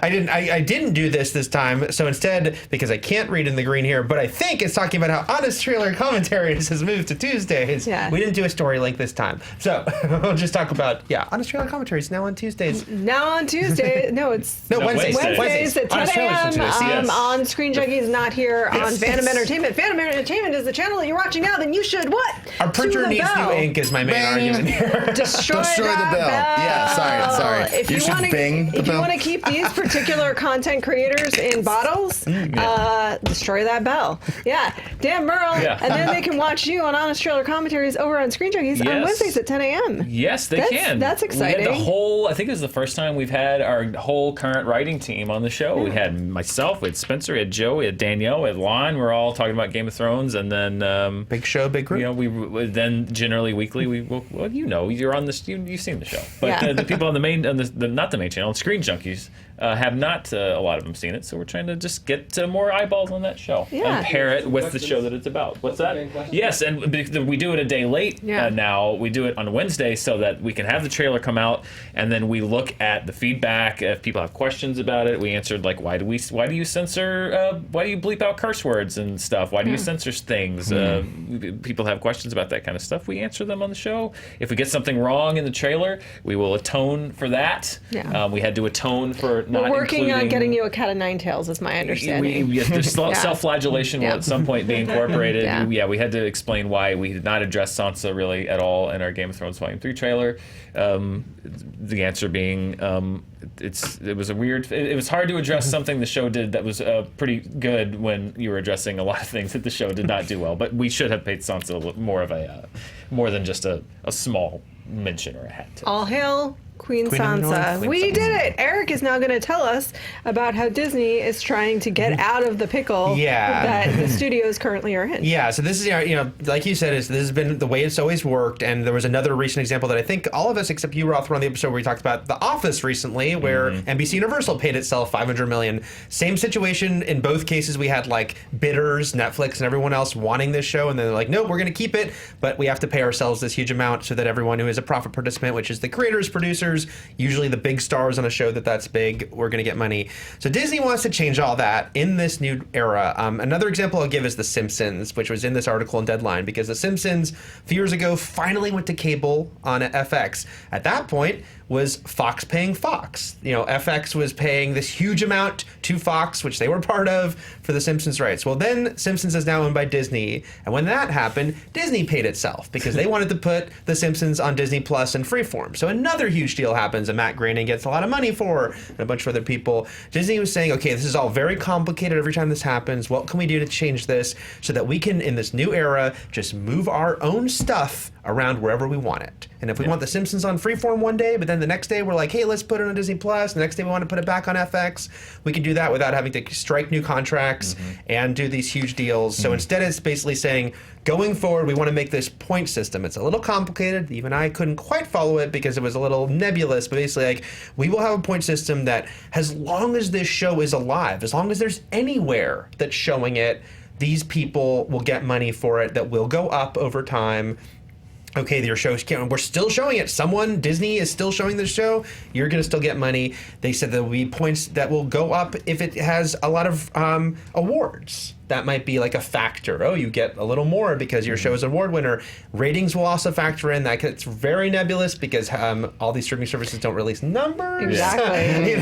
I didn't do this time. So instead, because I can't read in the green here, but I think it's talking about how Honest Trailer Commentaries has moved to Tuesdays. Yeah. We didn't do a story link this time. So we'll just talk about, Honest Trailer Commentaries now on Tuesdays. Now on Tuesday. No, it's Wednesdays. Wednesdays at 10 a.m. On Screen Junkies, not here on Fandom Entertainment. Fandom Entertainment is the channel that you're watching now. Then you should what? Our printer needs new ink is my main argument here. Destroy the bell. Yeah, sorry. If you want to keep these particular content creators in bottles, destroy that bell. Yeah, damn Murrell. Yeah. And then they can watch you on Honest Trailer Commentaries over on Screen Junkies on Wednesdays at 10 a.m. Yes, they can. That's exciting. We had I think it was the first time we've had our whole current writing team on the show. We had myself, we had Spencer, we had Joe, we had Danielle, we had Lon. We're all talking about Game of Thrones, and then Big Show show, big group. Then generally weekly we will. Well, you're on this. You've seen the show, but the people on the main, not the main channel, Screen Junkies, have not a lot of them seen it. So we're trying to just get more eyeballs on that show and pair it with the show that it's about. What's that? Yes, and we do it a day late now. We do it on Wednesday so that we can have the trailer come out, and then we look at the feedback. If people have questions about it, we answered like, why do you censor? Why do you bleep out curse words and stuff? Why do you censor things? People have questions about that kind of stuff. We answer them on the show. If we get something wrong in the trailer, we will atone for that. Yeah. We had to atone for not We're working including, on getting you a cat of nine tails, is my understanding. There's self-flagellation will at some point be incorporated. We had to explain why we did not address Sansa really at all in our Game of Thrones Volume 3 trailer. The answer being, it was hard to address something the show did that was pretty good when you were addressing a lot of things that the show did not do well. But we should have paid Sansa more than just a small mention or a hat tip. All hail Queen Sansa. We did it. Eric is now going to tell us about how Disney is trying to get out of the pickle that the studios currently are in. Yeah, so this is, like you said, this has been the way it's always worked. And there was another recent example that I think all of us, except you, Roth, were on the episode where we talked about The Office recently, where NBC Universal paid itself $500 million. Same situation. In both cases, we had like bidders, Netflix, and everyone else wanting this show. And then they're like, no, we're going to keep it, but we have to pay ourselves this huge amount so that everyone who is a profit participant, which is the creators, producers, usually the big stars on a show that's big, we're going to get money. So Disney wants to change all that in this new era. Another example I'll give is The Simpsons, which was in this article in Deadline, because The Simpsons, a few years ago, finally went to cable on FX. At that point, was Fox paying Fox. FX was paying this huge amount to Fox, which they were part of, for the Simpsons rights. Well, then Simpsons is now owned by Disney, and when that happened, Disney paid itself because they wanted to put the Simpsons on Disney Plus and Freeform. So another huge deal happens, and Matt Groening gets a lot of money for, and a bunch of other people. Disney was saying, okay, this is all very complicated every time this happens. What can we do to change this so that we can, in this new era, just move our own stuff around wherever we want it? And if we want The Simpsons on Freeform one day, but then the next day we're like, hey, let's put it on Disney Plus. The next day we want to put it back on FX. We can do that without having to strike new contracts and do these huge deals. So instead it's basically saying, going forward, we want to make this point system. It's a little complicated. Even I couldn't quite follow it because it was a little nebulous. But basically, like, we will have a point system that, as long as this show is alive, as long as there's anywhere that's showing it, these people will get money for it that will go up over time. Okay, your show's we're still showing it. Disney is still showing the show. You're going to still get money. They said there will be points that will go up if it has a lot of awards. That might be like a factor. Oh, you get a little more because your show is an award winner. Ratings will also factor in. That gets very nebulous because all these streaming services don't release numbers. Exactly.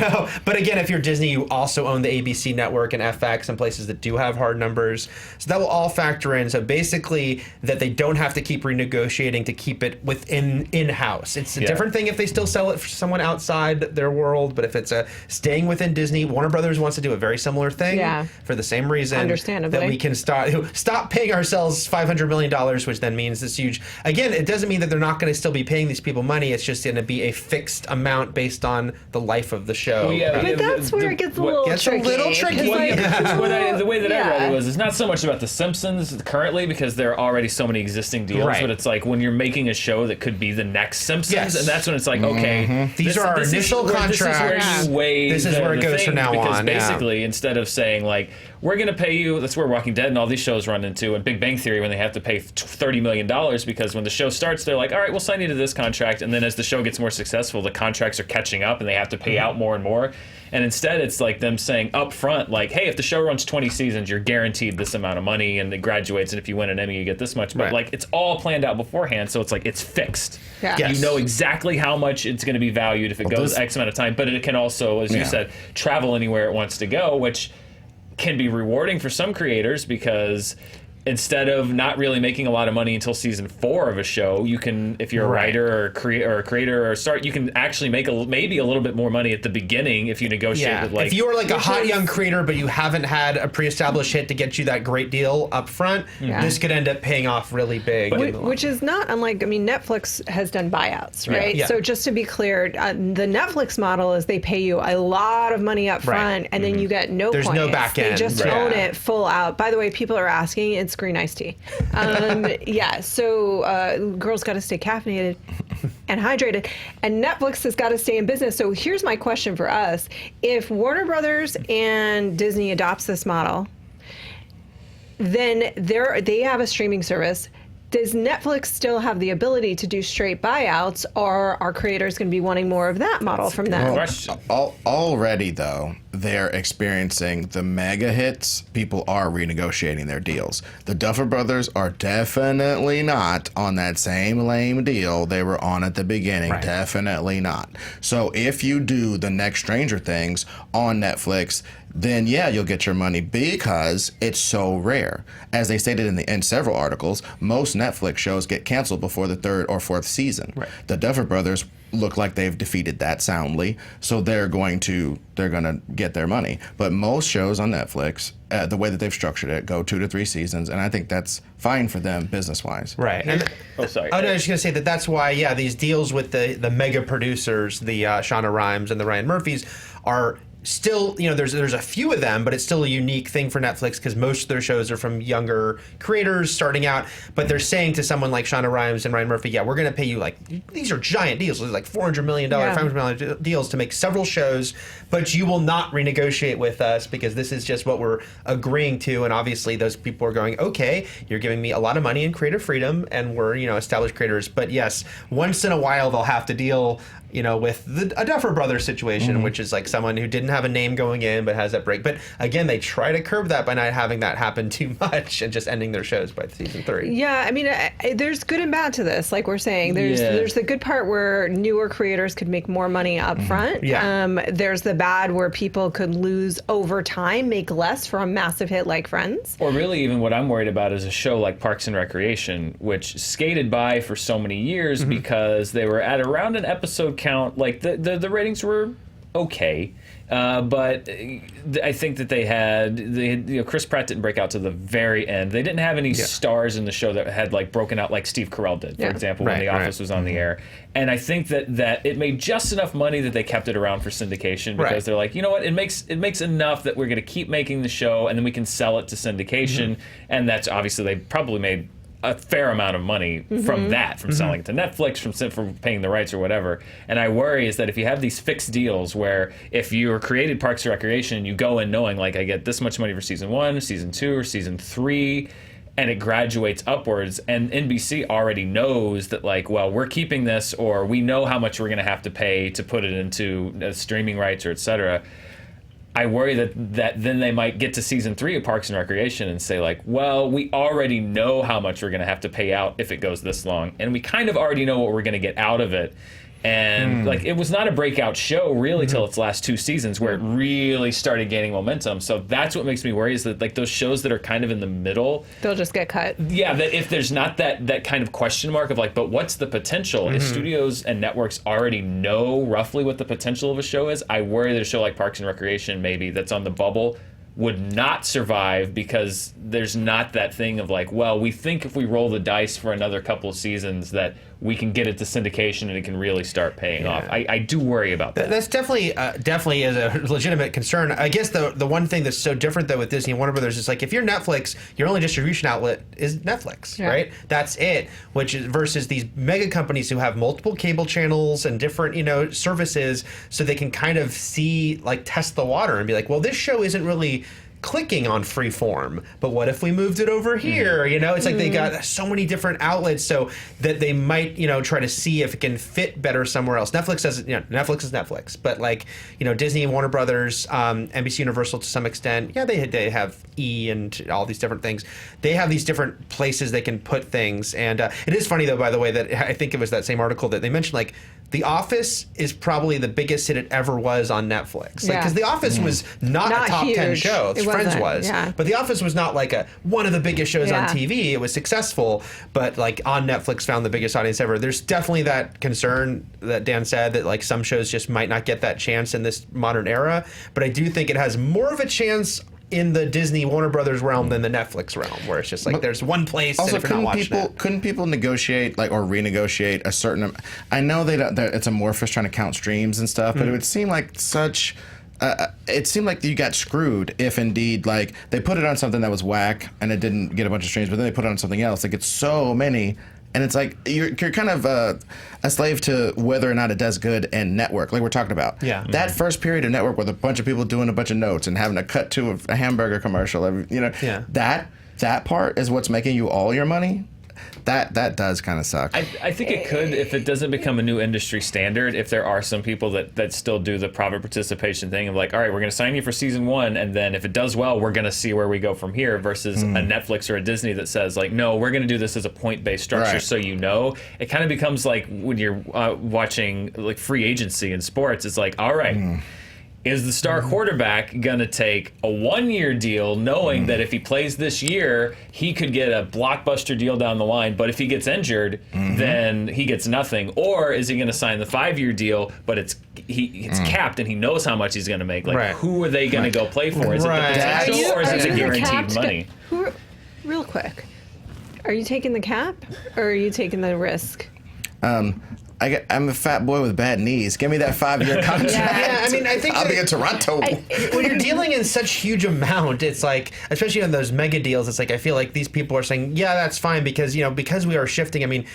But again, if you're Disney, you also own the ABC network and FX and places that do have hard numbers. So that will all factor in. So basically, that they don't have to keep renegotiating to keep it within in-house. It's a different thing if they still sell it for someone outside their world. But if it's staying within Disney, Warner Brothers wants to do a very similar thing for the same reason. Understandably. That we can stop paying ourselves $500 million, which then means this huge. Again, it doesn't mean that they're not going to still be paying these people money. It's just going to be a fixed amount based on the life of the show. But that's where it gets a little tricky. The way that I read it was, it's not so much about The Simpsons currently because there are already so many existing deals, but it's like when you're making a show that could be the next Simpsons, and that's when it's like, okay, these are our initial contracts. This is where it goes from now on. Because basically, instead of saying like, we're going to pay you, that's where Walking Dead and all these shows run into, and Big Bang Theory when they have to pay $30 million because when the show starts, they're like, all right, we'll sign you to this contract, and then as the show gets more successful, the contracts are catching up and they have to pay out more and more. And instead, it's like them saying up front, like, hey, if the show runs 20 seasons, you're guaranteed this amount of money, and it graduates, and if you win an Emmy, you get this much. But like, it's all planned out beforehand, so it's like, it's fixed. You know exactly how much it's going to be valued if it goes X amount of time, but it can also, as you said, travel anywhere it wants to go, which can be rewarding for some creators because instead of not really making a lot of money until season 4 of a show, you can, if you're a writer or a creator or start, you can actually make maybe a little bit more money at the beginning if you negotiate with like. If you're like a hot young creator, but you haven't had a pre-established hit to get you that great deal up front, this could end up paying off really big. Which is not unlike, Netflix has done buyouts, right? So just to be clear, the Netflix model is they pay you a lot of money up front and then you get no There's points. No back end. They just own it full out. By the way, people are asking, it's Starbucks green iced tea. Yeah, so girls got to stay caffeinated and hydrated, and Netflix has got to stay in business. So here's my question for us. If Warner Brothers and Disney adopts this model, then they have a streaming service. Does Netflix still have the ability to do straight buyouts, or are creators going to be wanting more of that model from them? Already, though, they're experiencing the mega hits. People are renegotiating their deals. The Duffer Brothers are definitely not on that same lame deal they were on at the beginning. Right. Definitely not. So if you do the next Stranger Things on Netflix, then yeah, you'll get your money because it's so rare. As they stated in several articles, most Netflix shows get canceled before the third or fourth season. Right. The Duffer Brothers look like they've defeated that soundly, so they're going to get their money. But most shows on Netflix, the way that they've structured it, go 2 to 3 seasons, and I think that's fine for them business-wise. Right. And sorry. Oh, no, I was just going to say that's why, these deals with the mega producers, the Shonda Rhimes and the Ryan Murphys, are still, there's a few of them, but it's still a unique thing for Netflix because most of their shows are from younger creators starting out. But they're saying to someone like Shonda Rhimes and Ryan Murphy, we're going to pay you these are giant deals, like $400 million, $500 million deals to make several shows, but you will not renegotiate with us because this is just what we're agreeing to. And obviously those people are going, okay, you're giving me a lot of money and creative freedom, and we're established creators. But yes, once in a while they'll have to deal with a Duffer Brothers situation, which is like someone who didn't have a name going in but has that break. But again, they try to curb that by not having that happen too much and just ending their shows by season 3. Yeah, I mean, there's good and bad to this. Like we're saying, there's the good part where newer creators could make more money up front. Yeah. There's the bad where people could lose over time, make less for a massive hit like Friends. Or really even what I'm worried about is a show like Parks and Recreation, which skated by for so many years because they were at around an episode count. Like the ratings were okay, but I think that they had Chris Pratt didn't break out to the very end. They didn't have any stars in the show that had broken out like Steve Carell did, for example, when The Office was on the air. And I think that it made just enough money that they kept it around for syndication because they're like, you know what, it makes enough that we're going to keep making the show and then we can sell it to syndication. And that's obviously they probably made a fair amount of money from selling it to Netflix, from paying the rights or whatever. And I worry is that if you have these fixed deals where if you were created Parks and Recreation, you go in knowing I get this much money for season 1, season 2, or season 3, and it graduates upwards, and NBC already knows that we're keeping this, or we know how much we're going to have to pay to put it into streaming rights or et cetera. I worry that then they might get to season 3 of Parks and Recreation and say we already know how much we're going to have to pay out if it goes this long, and we kind of already know what we're going to get out of it. And it was not a breakout show really till its last 2 seasons where it really started gaining momentum. So that's what makes me worry is that those shows that are kind of in the middle, they'll just get cut. Yeah, that if there's not that kind of question mark of but what's the potential? If studios and networks already know roughly what the potential of a show is, I worry that a show like Parks and Recreation maybe that's on the bubble would not survive because there's not that thing of we think if we roll the dice for another couple of seasons that we can get it to syndication and it can really start paying off. I do worry about that. That's definitely is a legitimate concern. I guess the one thing that's so different though with Disney and Warner Brothers is if you're Netflix, your only distribution outlet is Netflix, right? That's it. Which is versus these mega companies who have multiple cable channels and different services, so they can kind of see test the water and be well, this show isn't really clicking on Freeform, but what if we moved it over here? It's they got so many different outlets, so that they might try to see if it can fit better somewhere else. Netflix doesn't. Netflix is Netflix, but Disney and Warner Brothers, NBC Universal to some extent, they have E and all these different things. They have these different places they can put things, and it is funny though, by the way, that I think it was that same article that they mentioned The Office is probably the biggest hit it ever was on Netflix. Because The Office was not a top huge. 10 show. Friends was. Yeah. But The Office was not one of the biggest shows on TV. It was successful, but on Netflix found the biggest audience ever. There's definitely that concern that Dan said that some shows just might not get that chance in this modern era. But I do think it has more of a chance in the Disney Warner Brothers realm than the Netflix realm, where it's just there's one place. Also, and if you're not watching couldn't people negotiate or renegotiate a certain? I know that it's amorphous trying to count streams and stuff, but it would seem like such it seemed like you got screwed if indeed like they put it on something that was whack and it didn't get a bunch of streams, but then they put it on something else that gets so many. And it's like you're kind of a slave to whether or not it does good and network, like we're talking about. Yeah. That first period of network with a bunch of people doing a bunch of notes and having to cut to a hamburger commercial, that part is what's making you all your money. That does kind of suck. I think it could if it doesn't become a new industry standard. If there are some people that still do the private participation thing of like, all right, we're going to sign you for season 1, and then if it does well, we're going to see where we go from here. Versus a Netflix or a Disney that says like, no, we're going to do this as a point-based structure. Right. So it kind of becomes like when you're watching like free agency in sports. It's like, all right. Is the star quarterback going to take a 1-year deal knowing that if he plays this year, he could get a blockbuster deal down the line, but if he gets injured, then he gets nothing? Or is he going to sign the 5-year deal, but it's capped and he knows how much he's going to make? Like, who are they going to go play for? Is it the potential or is it the guaranteed money? Real quick, are you taking the cap or are you taking the risk? I'm a fat boy with bad knees. Give me that 5-year contract. Yeah, I mean, I think I'll be in Toronto. When you're dealing in such huge amount, it's like, especially on those mega deals, it's like I feel like these people are saying, yeah, that's fine because we are shifting. I mean,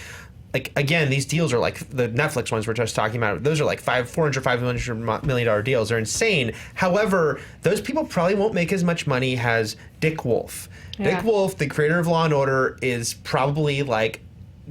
like again, these deals are like the Netflix ones we're just talking about. Those are like $500 million deals. They're insane. However, those people probably won't make as much money as Dick Wolf. Yeah. Dick Wolf, the creator of Law and Order, is probably like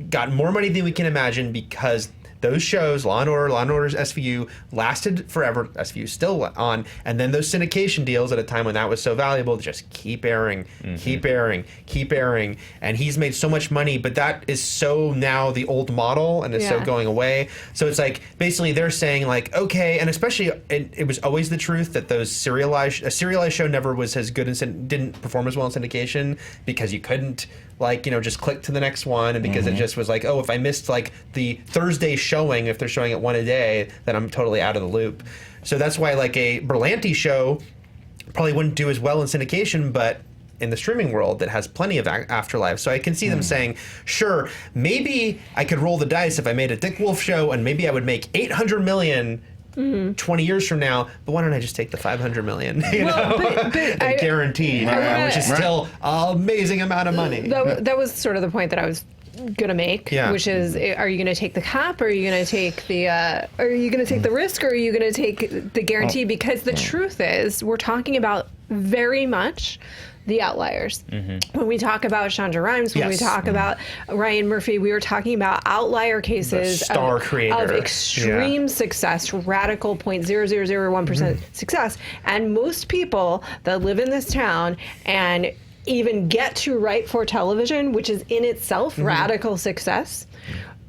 got more money than we can imagine because those shows, Law & Order's SVU, lasted forever. SVU's still on. And then those syndication deals at a time when that was so valuable just keep airing, keep airing. And he's made so much money, but that is so now the old model and is so going away. So it's like, basically they're saying like, okay, and especially it was always the truth that a serialized show never was as good and didn't perform as well in syndication because you couldn't just click to the next one, and because it just was like, oh, if I missed like the Thursday showing, if they're showing it one a day, then I'm totally out of the loop. So that's why like a Berlanti show probably wouldn't do as well in syndication, but in the streaming world that has plenty of afterlife. So I can see them saying, sure, maybe I could roll the dice if I made a Dick Wolf show and maybe I would make $800 million 20 years from now, but why don't I just take the $500 million, guaranteed, which is still an amazing amount of money. That was sort of the point that I was going to make, which is, are you going to take the cap, or are you going to take the risk, or are you going to take the guarantee? Because the truth is, we're talking about very much the outliers. When we talk about Shonda Rhimes, when we talk about Ryan Murphy, we were talking about outlier cases of extreme success, radical 0.0001% success. And most people that live in this town and even get to write for television, which is in itself radical success,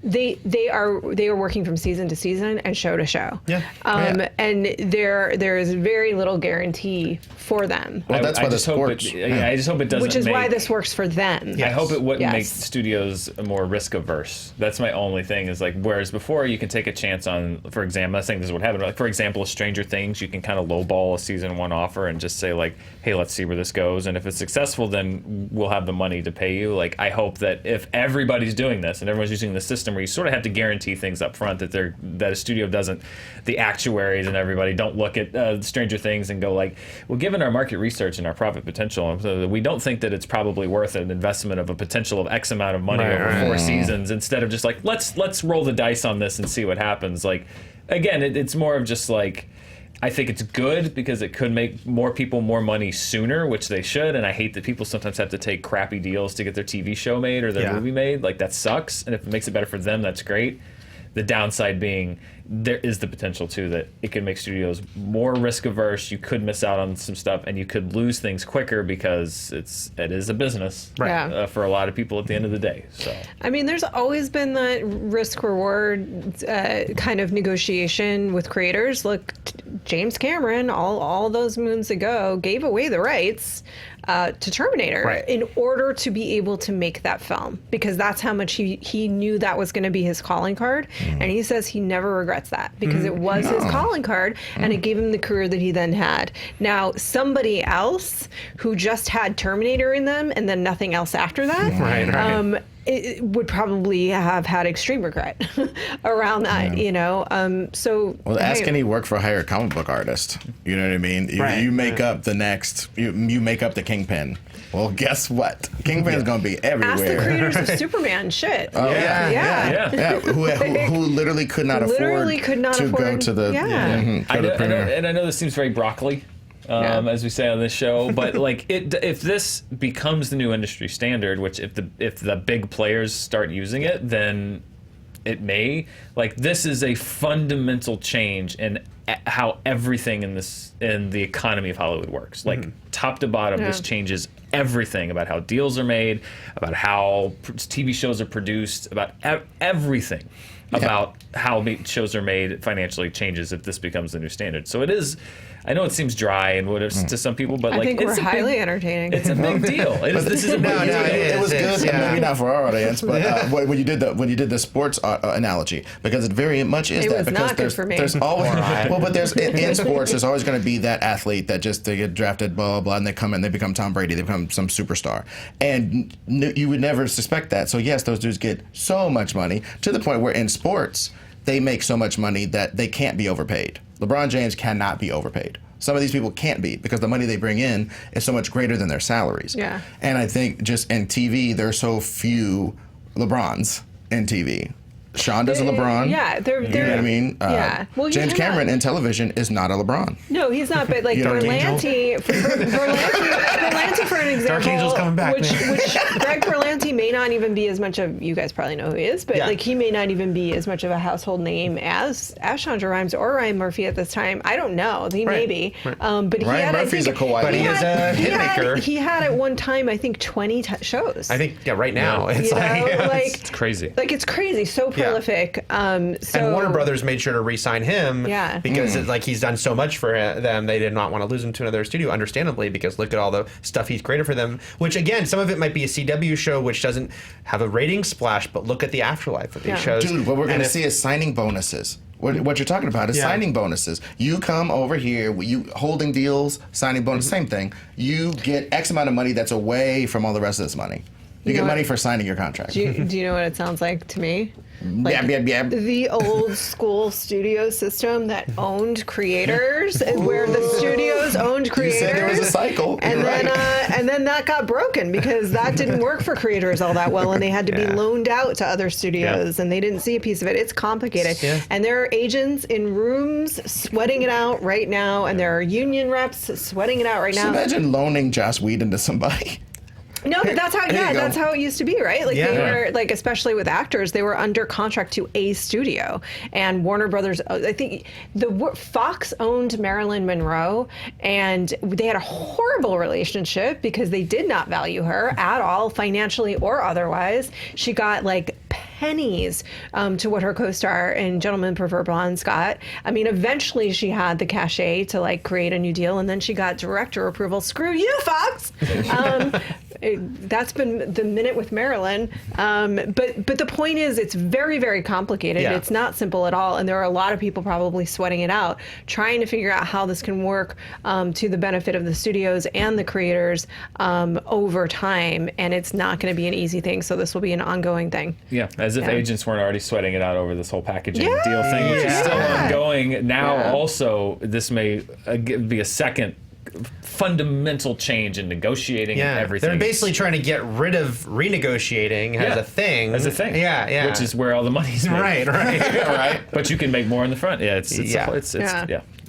they are working from season to season and show to show. And there is very little guarantee for them. Well, that's why this works. I just hope it doesn't. Which is why this works for them. I hope it wouldn't make studios more risk averse. That's my only thing. Is like, whereas before you can take a chance on, for example, I'm not saying this is what happened. Like, for example, Stranger Things, you can kind of lowball a season 1 offer and just say like, hey, let's see where this goes, and if it's successful, then we'll have the money to pay you. Like, I hope that if everybody's doing this and everyone's using the system where you sort of have to guarantee things up front, that a studio doesn't, the actuaries and everybody don't look at Stranger Things and go like, well, given our market research and our profit potential, we don't think that it's probably worth an investment of a potential of X amount of money over 4 seasons, instead of just like, let's roll the dice on this and see what happens. Like, again, it's more of just like, I think it's good because it could make more people more money sooner, which they should. And I hate that people sometimes have to take crappy deals to get their TV show made or their movie made. Like, that sucks. And if it makes it better for them, that's great. The downside being there is the potential too that it could make studios more risk averse. You could miss out on some stuff, and you could lose things quicker because it is a business for a lot of people at the end of the day. So I mean, there's always been that risk reward kind of negotiation with creators. Look, James Cameron all those moons ago gave away the rights to Terminator in order to be able to make that film, because that's how much he knew that was going to be his calling card. And he says he never regrets that because it was his calling card, and it gave him the career that he then had. Now, somebody else who just had Terminator in them and then nothing else after that, it would probably have had extreme regret around that, so well, ask any work for a hired comic book artist. You know what I mean? You make up the next, you make up the Kingpin. Well, guess what? Kingpin's going to be everywhere. Ask the creators of Superman. Shit. Oh, yeah. Who literally could not afford to go to the premiere. And I know this seems very broccoli, as we say on this show, but like if this becomes the new industry standard, which if the big players start using it, then it may. Like, this is a fundamental change in how everything in the economy of Hollywood works. Like, top to bottom, this changes everything about how deals are made, about how TV shows are produced, about everything about how shows are made financially changes if this becomes the new standard. So it is. I know it seems dry and whatever to some people, but I think we're highly entertaining. It's a big deal. This is a big deal. It was good, maybe not for our audience, but when you did the sports analogy, because it very much is it that. Was because not good for me. There's always but there's in sports there's always going to be that athlete that just they get drafted, blah blah blah, and they come in, they become Tom Brady, they become some superstar, and you would never suspect that. So yes, those dudes get so much money to the point where in sports they make so much money that they can't be overpaid. LeBron James cannot be overpaid. Some of these people can't be because the money they bring in is so much greater than their salaries. Yeah. And I think just in TV, there are so few LeBrons in TV. Shonda's a LeBron. Yeah, they're you know what I mean? Yeah. Well, James Cameron in television is not a LeBron. No, he's not. But like Berlanti, for an example, Dark Angel's coming back, which Greg Berlanti may not even be as much of. You guys probably know who he is, but like he may not even be as much of a household name as Shonda Rhimes or Ryan Murphy at this time. I don't know. He may be, but Ryan Murphy's a kawaii. But he is a hitmaker. He had at one time, I think, 20 shows. I think right now it's it's crazy. Like it's crazy. So prolific. And Warner Brothers made sure to re-sign him because he's done so much for them. They did not want to lose him to another studio, understandably, because look at all the stuff he's created for them, which again, some of it might be a CW show which doesn't have a rating splash, but look at the afterlife of these shows. Dude, what we're going to see is signing bonuses. What you're talking about is signing bonuses. You come over here, you holding deals, signing bonus, same thing. You get X amount of money that's away from all the rest of this money. You get money for signing your contract. Do you know what it sounds like to me? Like the old school studio system that owned creators, and where the studios owned creators. You said there was a cycle. And then that got broken because that didn't work for creators all that well, and they had to be loaned out to other studios, and they didn't see a piece of it. It's complicated, and there are agents in rooms sweating it out right now, and there are union reps sweating it out right now. Imagine loaning Joss Whedon to somebody. No, but that's how it used to be, right? Like they were, like, especially with actors, they were under contract to a studio, and Warner Brothers. I think Fox owned Marilyn Monroe, and they had a horrible relationship because they did not value her at all, financially or otherwise. She got like pennies to what her co-star in Gentlemen Prefer Blondes got. I mean, eventually she had the cachet to like create a new deal, and then she got director approval. Screw you, Fox. That's been the minute with Marilyn. But the point is, it's very, very complicated. Yeah. It's not simple at all. And there are a lot of people probably sweating it out, trying to figure out how this can work to the benefit of the studios and the creators over time. And it's not going to be an easy thing. So this will be an ongoing thing. Yeah, as if agents weren't already sweating it out over this whole packaging deal thing, which is still ongoing. Now also, this may be a second fundamental change in negotiating everything. They're basically trying to get rid of renegotiating as a thing. Yeah. Which is where all the money's made. Right. But you can make more in the front. Yeah, it's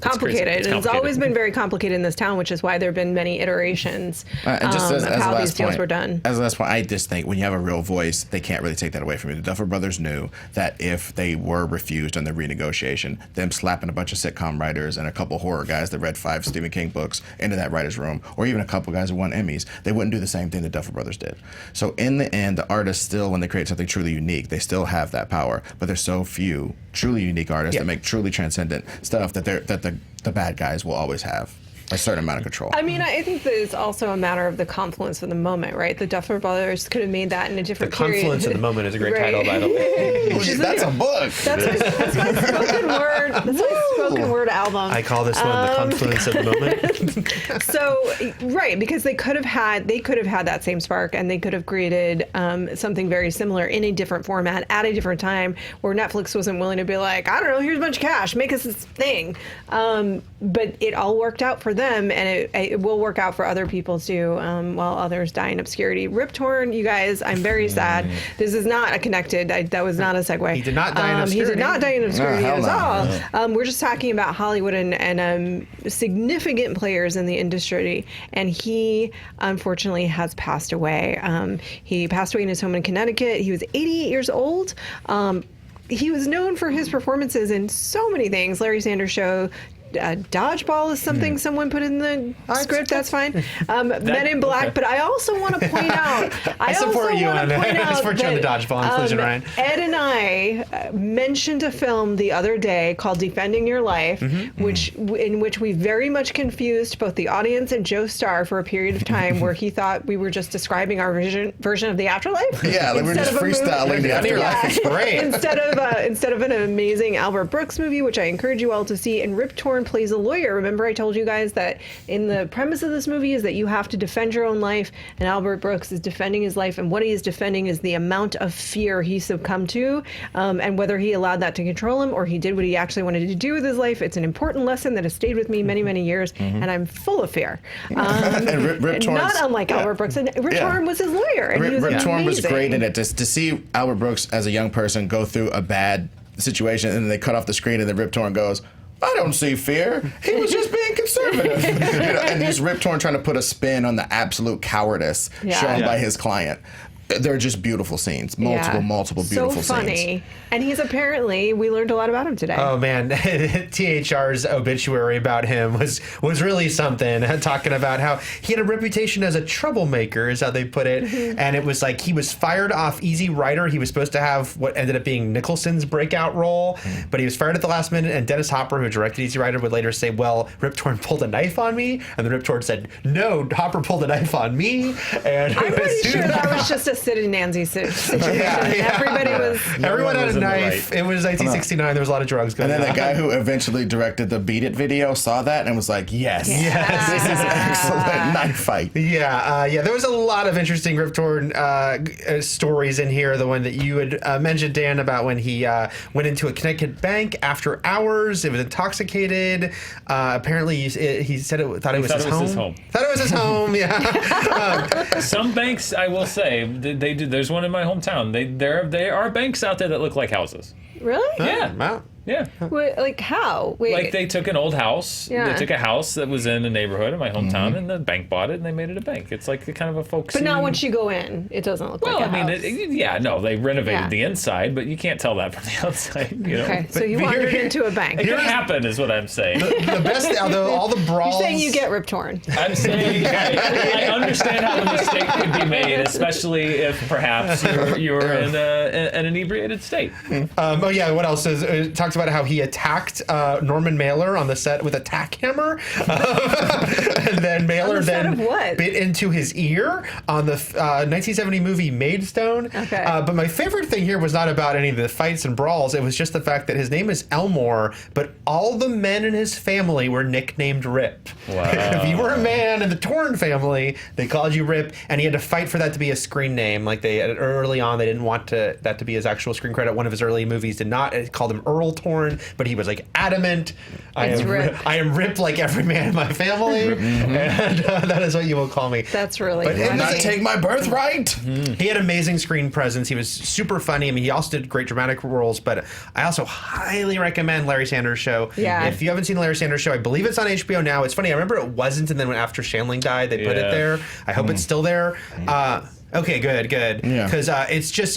complicated. It's always been very complicated in this town, which is why there have been many iterations of how these deals were done. As a last point, I just think when you have a real voice, they can't really take that away from you. The Duffer Brothers knew that if they were refused on the renegotiation, them slapping a bunch of sitcom writers and a couple horror guys that read 5 Stephen King books into that writer's room, or even a couple guys who won Emmys, they wouldn't do the same thing the Duffer Brothers did. So in the end, the artists still, when they create something truly unique, they still have that power. But there's so few truly unique artists that make truly transcendent stuff that the bad guys will always have. a certain amount of control. I mean, I think that it's also a matter of the confluence of the moment, right? The Duffer Brothers could have made that in a different period. The Confluence of the Moment is a great title, by the way. That's a book. That's my spoken word. That's my spoken word album. I call this one the Confluence of the Moment. So, right, because they could have had that same spark, and they could have created something very similar in a different format at a different time, where Netflix wasn't willing to be like, I don't know, here's a bunch of cash, make us this thing. But it all worked out for them, and it will work out for other people too, while others die in obscurity. Rip Torn, you guys, I'm very sad. This is not a connected. That was not a segue. He did not die in obscurity. He did not die in obscurity at all. No. We're just talking about Hollywood and significant players in the industry, and he unfortunately has passed away. He passed away in his home in Connecticut. He was 88 years old. He was known for his performances in so many things. Larry Sanders Show. Dodgeball is something someone put in the script. That's fine. Men in Black, okay. But I also want to point out. I support you on the Dodgeball inclusion, Ryan. Ed and I mentioned a film the other day called Defending Your Life, in which we very much confused both the audience and Joe Starr for a period of time, where he thought we were just describing our version of the afterlife. Yeah, like we're just freestyling the afterlife. Yeah. Great. instead of an amazing Albert Brooks movie, which I encourage you all to see, and Rip Torn plays a lawyer. Remember I told you guys that in the premise of this movie is that you have to defend your own life, and Albert Brooks is defending his life, and what he is defending is the amount of fear he succumbed to, and whether he allowed that to control him or he did what he actually wanted to do with his life. It's an important lesson that has stayed with me many, many years, and I'm full of fear. And Rip Torn, not unlike Albert Brooks. And Rip Torn was his lawyer, and he was Rip Torn was amazing. great in it. To see Albert Brooks as a young person go through a bad situation, and then they cut off the screen, and then Rip Torn goes, I don't see fear. He was just being conservative. And just Rip Torn trying to put a spin on the absolute cowardice shown by his client. They're just beautiful scenes. Multiple beautiful scenes. So funny. And he's apparently, we learned a lot about him today. Oh man, THR's obituary about him was really something. Talking about how he had a reputation as a troublemaker, is how they put it. And it was like he was fired off Easy Rider. He was supposed to have what ended up being Nicholson's breakout role, but he was fired at the last minute. And Dennis Hopper, who directed Easy Rider, would later say, well, Rip Torn pulled a knife on me. And then Rip Torn said, no, Hopper pulled a knife on me. And I'm pretty sure that was just a Sid and Nancy situation. Everyone had a knife. It was 1969. There was a lot of drugs going on. And then the guy who eventually directed the Beat It video saw that and was like, yes. This is an excellent knife fight. There was a lot of interesting Rip Torn stories in here. The one that you had mentioned, Dan, about when he went into a Connecticut bank after hours. It was intoxicated. Apparently, he said thought it was his home. Thought it was his home. Yeah. Some banks, I will say, they do. There's one in my hometown. There are banks out there that look like houses. Really? Yeah. Wow. Yeah. Wait, like how? Wait. Like they took an old house. Yeah. They took a house that was in a neighborhood in my hometown, and the bank bought it, and they made it a bank. It's like a kind of a folksy. But not once you go in. It doesn't look like a house. They renovated the inside, but you can't tell that from the outside. You know? Okay, so you wandered into a bank. It could happen, is what I'm saying. The best, although all the brawls. You're saying you get Rip Torn. I'm saying I understand how the mistake could be made, especially if perhaps you're in an inebriated state. What else? It talks about how he attacked Norman Mailer on the set with a tack hammer, and then Mailer bit into his ear on the 1970 movie Maidstone. Okay. But my favorite thing here was not about any of the fights and brawls. It was just the fact that his name is Elmore, but all the men in his family were nicknamed Rip. Wow. If you were a man in the Torn family, they called you Rip, and he had to fight for that to be a screen name. Like early on, they didn't want that to be his actual screen credit. One of his early movies did not. It called him Earl Torn, but he was like adamant. I am Rip like every man in my family, and that is what you will call me. That's really But did not take my birthright. He had amazing screen presence. He was super funny. I mean, he also did great dramatic roles, but I also highly recommend Larry Sanders Show. Yeah. If you haven't seen the Larry Sanders Show, I believe it's on HBO now. It's funny. I remember it wasn't, and then when after Shandling died, they put it there. I hope it's still there. Okay, good. Yeah. Because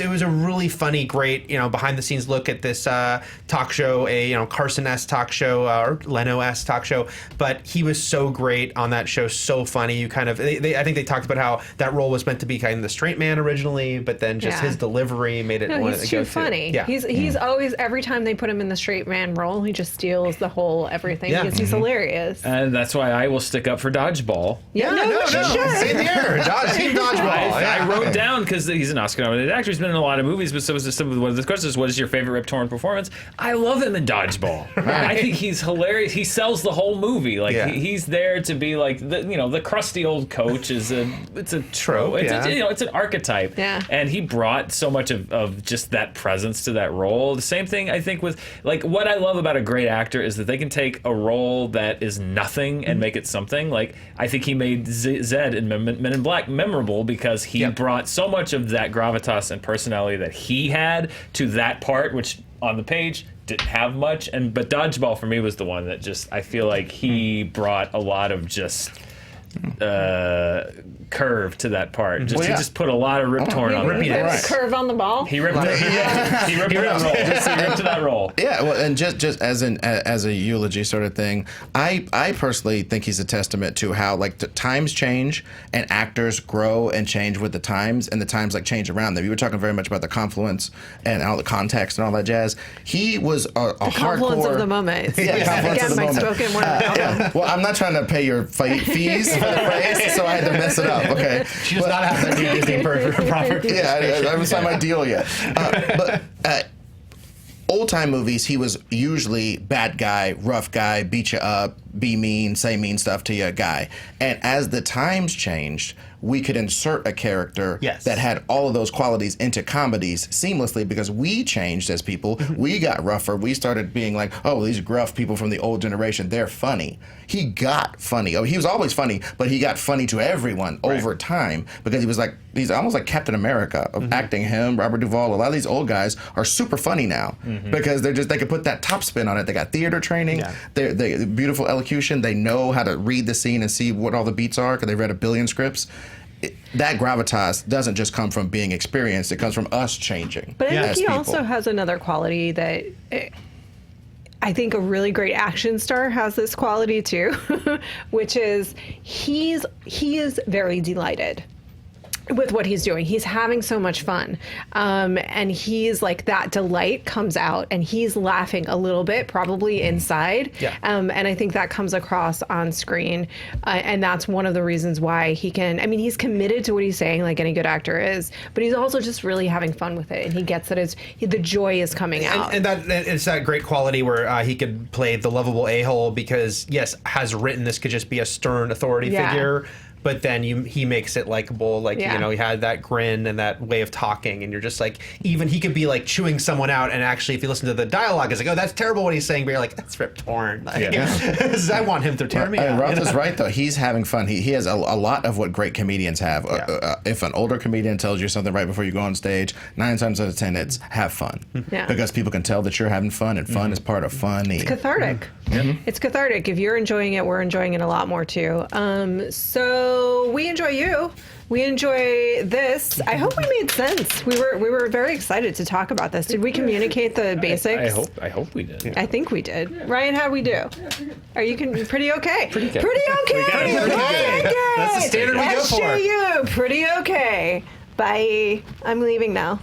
it was a really funny, great, behind the scenes look at this talk show, Carson-esque talk show or Leno-esque talk show. But he was so great on that show, so funny. You kind of, I think they talked about how that role was meant to be kind of the straight man originally, but then just his delivery made it. No, he's too funny. Yeah. He's always, every time they put him in the straight man role, he just steals the whole everything because he's hilarious. And that's why I will stick up for Dodgeball. Yeah, no, Same here. Team Dodgeball. I wrote down, because he's an Oscar-nominated actor. He's been in a lot of movies, but so was one of the questions: what is your favorite Rip Torn performance? I love him in Dodgeball. I think he's hilarious. He sells the whole movie. Like he's there to be like the crusty old coach it's a trope. It's an archetype. Yeah. And he brought so much of just that presence to that role. The same thing I think with what I love about a great actor is that they can take a role that is nothing and make it something. Like I think he made Zed in Men in Black memorable because he brought so much of that gravitas and personality that he had to that part, which on the page didn't have much. But Dodgeball for me was the one that just, I feel like he brought a lot of just curve to that part. He just put a lot of Rip Torn on it. Curve on the ball. He ripped he ripped to that role. Yeah, well, and just as a eulogy sort of thing, I personally think he's a testament to how the times change and actors grow and change with the times, and the times change around them. You were talking very much about the confluence and all the context and all that jazz. He was a confluence hardcore of the moment. Again, my spoken word. Well, I'm not trying to pay your fees for the phrase, so I had to mess it up. Okay, she does not have that new Disney property. Yeah, I haven't signed my deal yet. But old time movies, he was usually bad guy, rough guy, beat you up, be mean, say mean stuff to you guy. And as the times changed, we could insert a character that had all of those qualities into comedies seamlessly because we changed as people. We got rougher. We started being like, oh, these gruff people from the old generation, they're funny. He got funny. Oh, he was always funny, but he got funny to everyone over time because he's almost like Captain America of acting. Him, Robert Duvall, a lot of these old guys are super funny now because they could put that top spin on it. They got theater training, they beautiful elocution. They know how to read the scene and see what all the beats are because they've read a billion scripts. That gravitas doesn't just come from being experienced. It comes from us changing. But I think he also has another quality that I think a really great action star has this quality too, which is he is very delighted with what he's doing. He's having so much fun. And he's that delight comes out and he's laughing a little bit, probably inside. Yeah. And I think that comes across on screen. And that's one of the reasons why he's committed to what he's saying, like any good actor is, but he's also just really having fun with it. And he gets that the joy is coming out. And that it's that great quality where he could play the lovable a-hole because, yes, has written this could just be a stern authority figure. But then he makes it likable, he had that grin and that way of talking, and you're just even he could be chewing someone out, and actually, if you listen to the dialogue, it's oh, that's terrible what he's saying, but you're that's Rip Torn. I want him to tear me out. Roth is right though. He's having fun. He has a lot of what great comedians have. If an older comedian tells you something right before you go on stage, 9 times out of 10 it's have fun, because people can tell that you're having fun, and fun is part of funny. It's cathartic. It's cathartic. If you're enjoying it, we're enjoying it a lot more too. So we enjoy you. We enjoy this. I hope we made sense. We were very excited to talk about this. Did we communicate the basics? I hope we did. I think we did. Yeah. Ryan, how'd we do? Are you pretty okay? Pretty good. Pretty okay. That's the standard we go for. SJU, pretty okay. Bye. I'm leaving now.